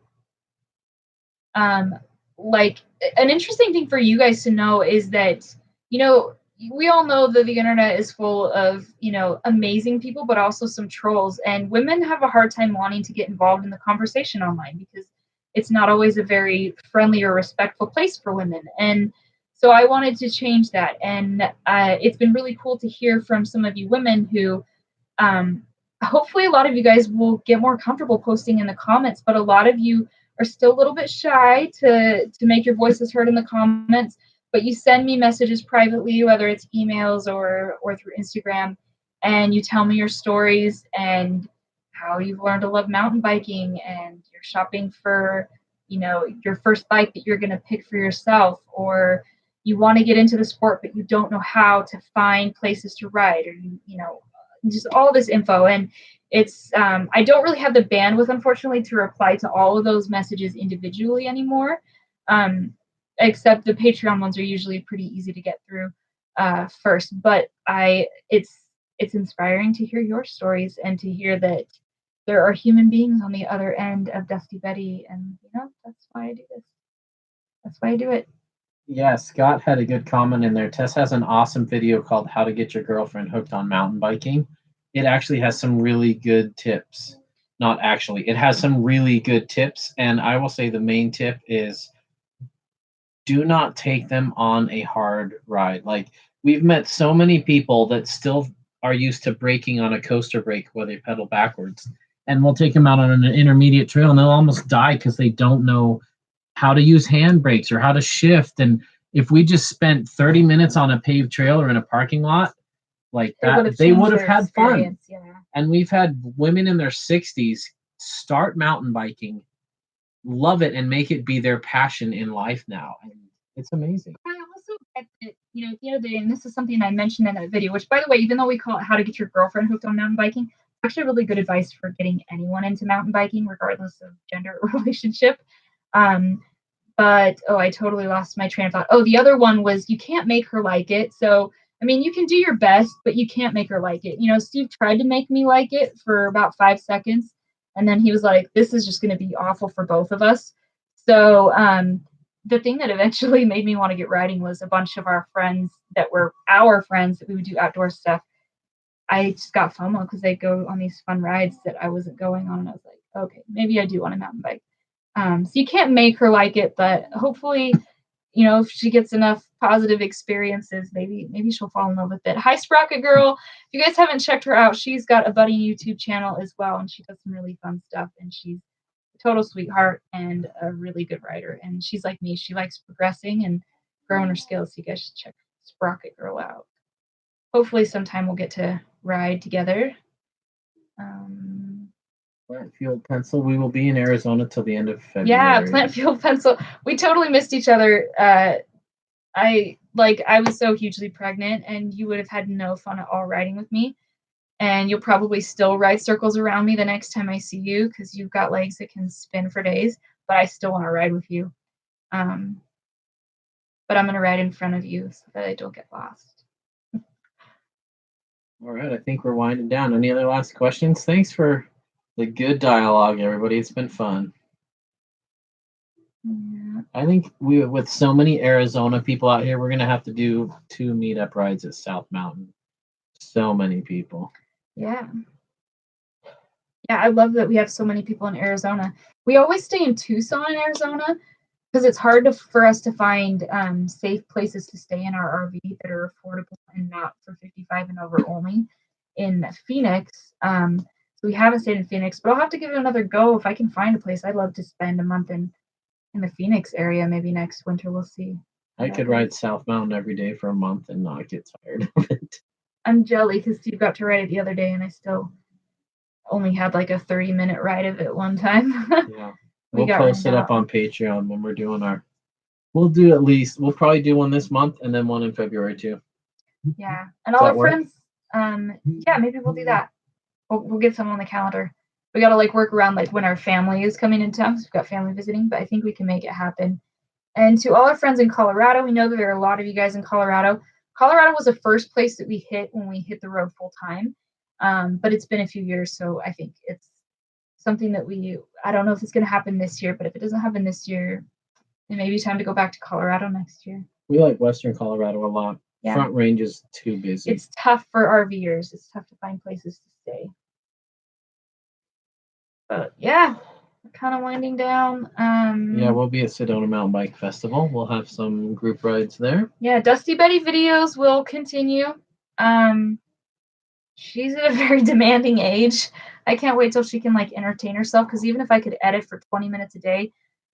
like, an interesting thing for you guys to know is that, you know, we all know that the internet is full of, you know, amazing people, but also some trolls. And women have a hard time wanting to get involved in the conversation online, because it's not always a very friendly or respectful place for women. And so I wanted to change that. And it's been really cool to hear from some of you women who, hopefully a lot of you guys will get more comfortable posting in the comments, but a lot of you are still a little bit shy to make your voices heard in the comments. But you send me messages privately, whether it's emails or through Instagram, and you tell me your stories and how you've learned to love mountain biking, and you're shopping for, you know, your first bike that you're going to pick for yourself, or you want to get into the sport but you don't know how to find places to ride, or you know, just all this info. And it's I don't really have the bandwidth, unfortunately, to reply to all of those messages individually anymore, except the Patreon ones are usually pretty easy to get through first. But it's inspiring to hear your stories and to hear that there are human beings on the other end of Dusty Betty, and you know, that's why I do this. That's why I do it. Yeah, Scott had a good comment in there. Tess has an awesome video called How to Get Your Girlfriend Hooked on Mountain Biking. It actually has some really good tips. Not actually, it has some really good tips. And I will say the main tip is, do not take them on a hard ride. Like, we've met so many people that still are used to braking on a coaster brake where they pedal backwards. And we'll take them out on an intermediate trail and they'll almost die because they don't know how to use handbrakes or how to shift. And if we just spent 30 minutes on a paved trail or in a parking lot like that, they would have had fun. Yeah. And we've had women in their 60s start mountain biking, love it, and make it be their passion in life now. And it's amazing. I also get that, you know, the other day, and this is something I mentioned in that video, which, by the way, even though we call it How to Get Your Girlfriend Hooked on Mountain Biking, actually really good advice for getting anyone into mountain biking, regardless of gender or relationship. But I totally lost my train of thought. The other one was, you can't make her like it. So, I mean, you can do your best, but you can't make her like it. You know, Steve tried to make me like it for about 5 seconds, and then he was like, this is just going to be awful for both of us. So, the thing that eventually made me want to get riding was a bunch of our friends that were our friends that we would do outdoor stuff. I just got FOMO because they go on these fun rides that I wasn't going on, and I was like, okay, maybe I do want a mountain bike. So you can't make her like it, but hopefully, you know, if she gets enough positive experiences, maybe she'll fall in love with it. Hi, Sprocket Girl. If you guys haven't checked her out, she's got a buddy YouTube channel as well, and she does some really fun stuff, and she's a total sweetheart and a really good rider. And she's like me. She likes progressing and growing her skills. So you guys should check Sprocket Girl out. Hopefully sometime we'll get to ride together. Plant Fuel Pencil. We will be in Arizona till the end of February. Yeah, Plant Fuel Pencil. We totally missed each other. I was so hugely pregnant, and you would have had no fun at all riding with me. And you'll probably still ride circles around me the next time I see you, because you've got legs that can spin for days. But I still want to ride with you. But I'm going to ride in front of you so that I don't get lost. All right, I think we're winding down. Any other last questions? Thanks for the good dialogue, everybody. It's been fun. Yeah. I think with so many Arizona people out here, we're going to have to do 2 meetup rides at South Mountain. So many people. Yeah. Yeah, I love that we have so many people in Arizona. We always stay in Tucson, Arizona, because it's hard for us to find safe places to stay in our RV that are affordable and not for 55 and over only in Phoenix. So we haven't stayed in Phoenix, but I'll have to give it another go if I can find a place. I'd love to spend a month in the Phoenix area. Maybe next winter, we'll see. I could ride South Mountain every day for a month and not get tired of it. I'm jelly because Steve got to ride it the other day, and I still only had like a 30-minute ride of it one time. Yeah. We We'll got post rained it up out. on Patreon when we're doing we'll probably do one this month and then one in February too. Yeah, and Does all that our work? friends. Yeah, maybe we'll do that. We'll get some on the calendar. We got to like work around like when our family is coming in town. 'Cause we've got family visiting, but I think we can make it happen. And to all our friends in Colorado, we know that there are a lot of you guys in Colorado. Colorado was the first place that we hit when we hit the road full time, but it's been a few years, so I think it's something that I don't know if it's going to happen this year, but if it doesn't happen this year, it may be time to go back to Colorado next year. We like Western Colorado a lot. Yeah. Front Range is too busy. It's tough for RVers. It's tough to find places to stay. But yeah, we're kind of winding down. Yeah, we'll be at Sedona Mountain Bike Festival. We'll have some group rides there. Yeah, Dusty Betty videos will continue. She's at a very demanding age. I can't wait till she can like entertain herself, because even if I could edit for 20 minutes a day,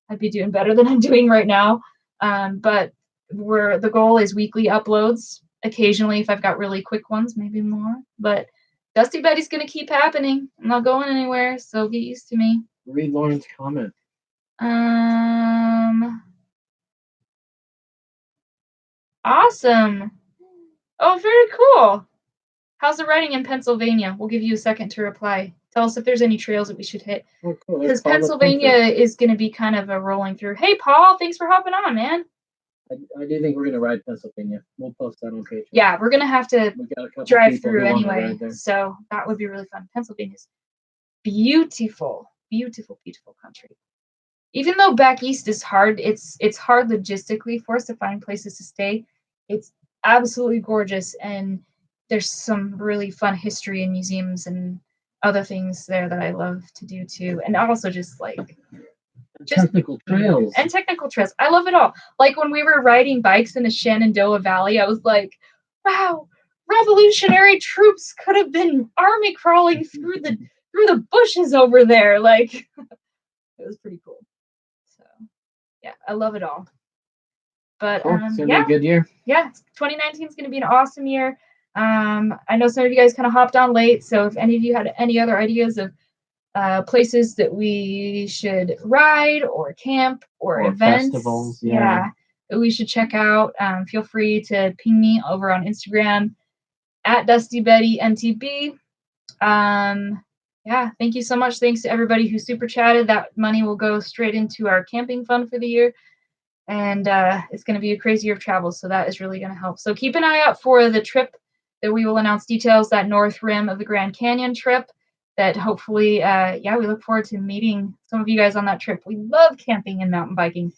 I'd be doing better than I'm doing right now. But the goal is weekly uploads. Occasionally, if I've got really quick ones, maybe more. But Dusty Betty's gonna keep happening. I'm not going anywhere, so get used to me. Read Lauren's comment. Awesome. Oh, very cool. How's the riding in Pennsylvania? We'll give you a second to reply. Tell us if there's any trails that we should hit. Oh, cool. Because Pennsylvania is going to be kind of a rolling through. Hey, Paul, thanks for hopping on, man. I do think we're going to ride Pennsylvania. We'll post that on Patreon. Yeah, we're going to have to We got a couple drive people through who wanna anyway. ride there. So that would be really fun. Pennsylvania's beautiful, beautiful, beautiful country. Even though back east is hard, it's hard logistically for us to find places to stay. It's absolutely gorgeous, and there's some really fun history and museums and other things there that I love to do too. And also just Technical trails. and technical trails. I love it all. Like when we were riding bikes in the Shenandoah Valley, I was like, wow, revolutionary troops could have been army crawling through the bushes over there. Like it was pretty cool. So yeah, I love it all. But Cool. It's gonna yeah, be a good year. yeah, 2019 is going to be an awesome year. I know some of you guys kind of hopped on late, so if any of you had any other ideas of places that we should ride or camp or events, festivals, that we should check out, feel free to ping me over on Instagram at DustyBettyMTB. Yeah, thank you so much. Thanks to everybody who super chatted. That money will go straight into our camping fund for the year. And it's going to be a crazy year of travel, so that is really going to help. So keep an eye out for the trip that we will announce details, that north rim of the Grand Canyon trip, that hopefully, we look forward to meeting some of you guys on that trip. We love camping and mountain biking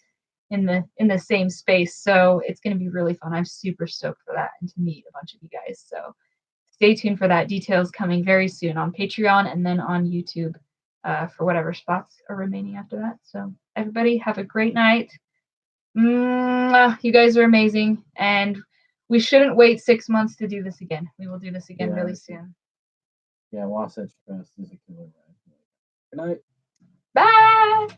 in the same space, so it's going to be really fun. I'm super stoked for that and to meet a bunch of you guys. So stay tuned for that. Details coming very soon on Patreon and then on YouTube for whatever spots are remaining after that. So everybody have a great night. You guys are amazing, and we shouldn't wait 6 months to do this again. We will do this again really soon. Yeah, Wasatch Crest is a killer ride. Good night. Bye.